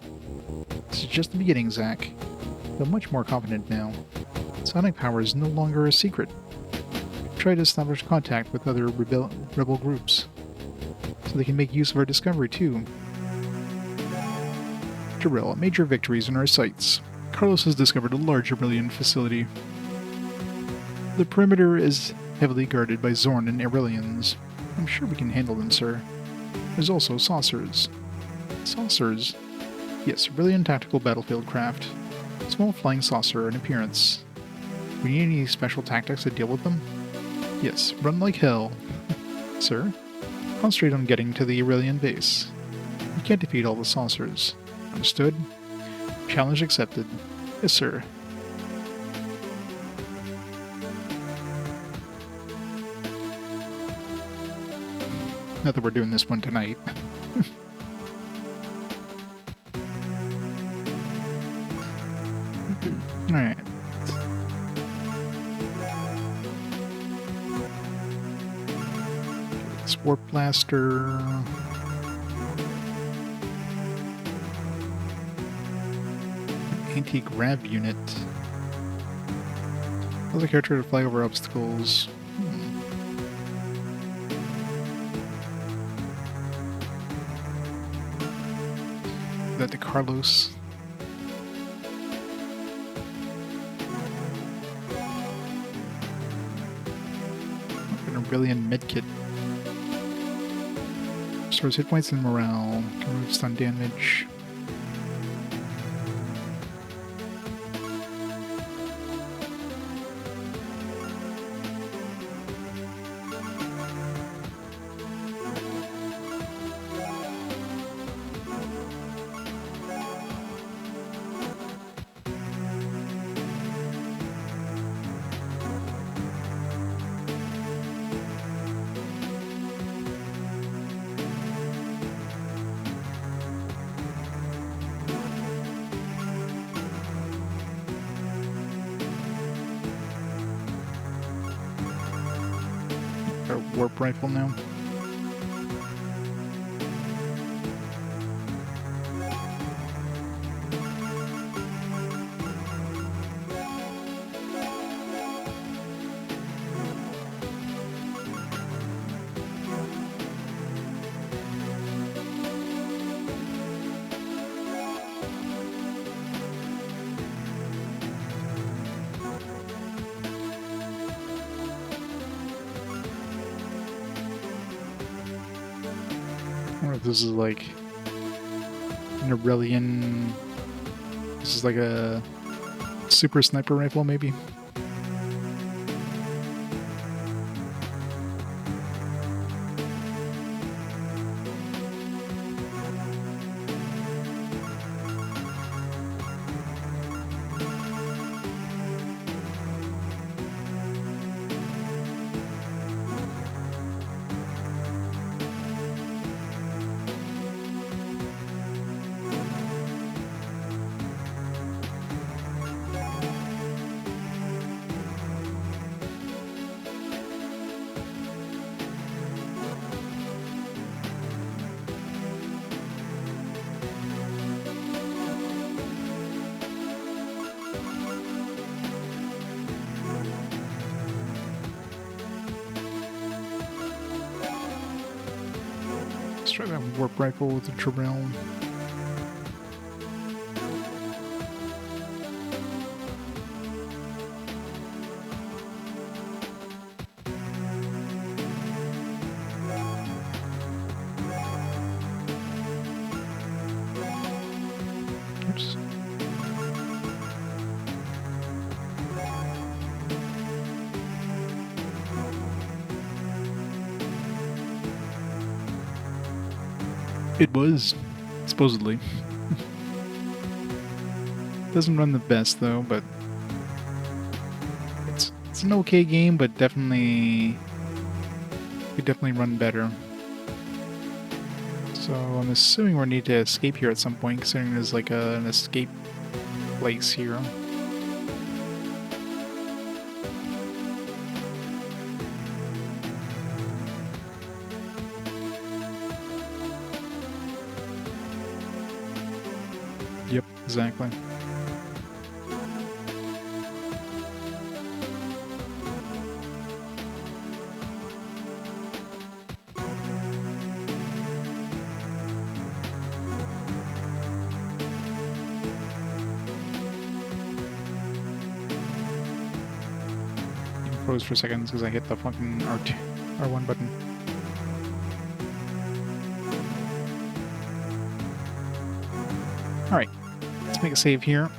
This is just the beginning, Zack. I feel much more confident now. Sonic power is no longer a secret. Try to establish contact with other rebel groups, so they can make use of our discovery too. Jarrell, major victories in our sights. Carlos has discovered a large Arelian facility. The perimeter is heavily guarded by Zorn and Arelians. I'm sure we can handle them, sir. There's also saucers. Saucers? Yes, Arelian tactical battlefield craft. Small flying saucer in appearance. Do we need any special tactics to deal with them? Yes, run like hell. Sir? Concentrate on getting to the Arelian base. You can't defeat all the saucers. Understood? Challenge accepted. Yes, sir. Not that we're doing this one tonight. Alright. This warp blaster. Anti-grav unit. Other character to fly over obstacles. That to Carlos. An Arelian medkit. Restores hit points and morale. Can remove stun damage. Warp rifle now. I wonder if this is like an Arelian. This is like a super sniper rifle, maybe. Let's try that warp rifle with the Jarrell. Oops. It was, supposedly. Doesn't run the best though, but it's an okay game, but definitely could definitely run better. So I'm assuming we'll need to escape here at some point, considering there's like an escape place here. Yep, exactly. Froze for seconds because I hit the fucking R1 button. Alright, let's make a save here.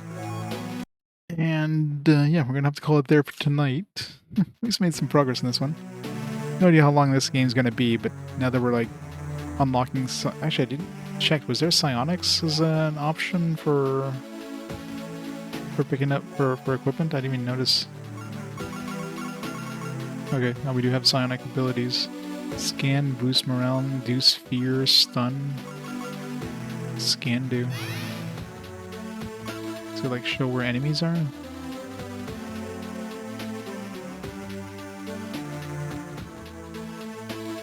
And yeah, we're gonna have to call it there for tonight. At least made some progress in this one. No idea how long this game's gonna be, but now that we're like unlocking... Actually, I didn't check. Was there psionics as an option for picking up for equipment? I didn't even notice. Okay, now we do have psionic abilities. Scan, boost morale, reduce fear, stun. Scan do. So like show where enemies are?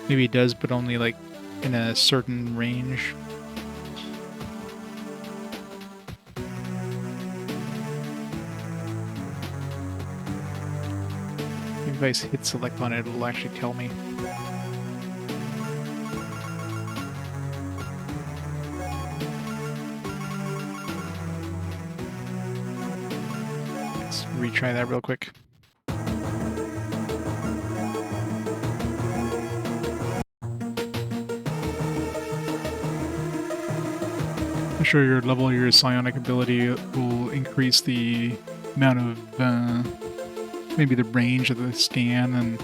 Maybe it does, but only like in a certain range. If I hit select on it, it'll actually tell me. Let's retry that real quick. I'm sure your level of your psionic ability will increase the amount of maybe the range of the scan, and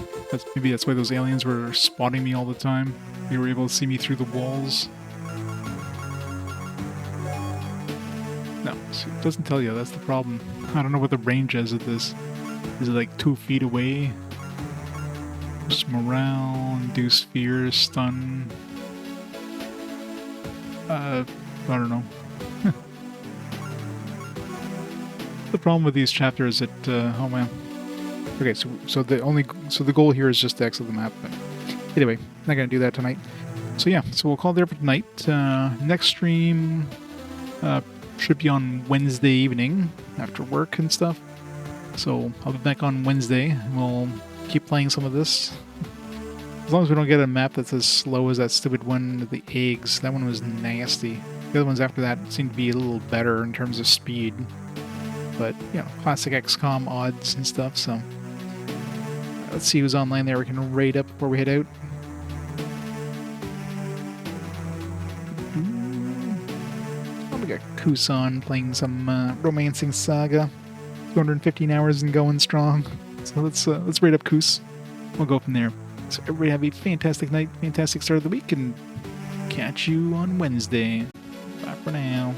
maybe that's why those aliens were spotting me all the time. They were able to see me through the walls. No, it doesn't tell you. That's the problem. I don't know what the range is of this. Is it like 2 feet away? Just morale, induce fear, stun. I don't know. The problem with these chapters is that oh man. Okay, so the goal here is just to exit the map. But anyway, not gonna do that tonight. So yeah, so we'll call it there for tonight. Next stream should be on Wednesday evening after work and stuff. So I'll be back on Wednesday. And we'll keep playing some of this. As long as we don't get a map that's as slow as that stupid one, the eggs. That one was nasty. The other ones after that seem to be a little better in terms of speed. But, you know, classic XCOM odds and stuff, so... Let's see who's online there we can raid up before we head out. Oh, we got Koos on playing some Romancing Saga. 215 hours and going strong. So let's raid up Koos. We'll go from there. So everybody have a fantastic night, fantastic start of the week, and catch you on Wednesday. Bye for now.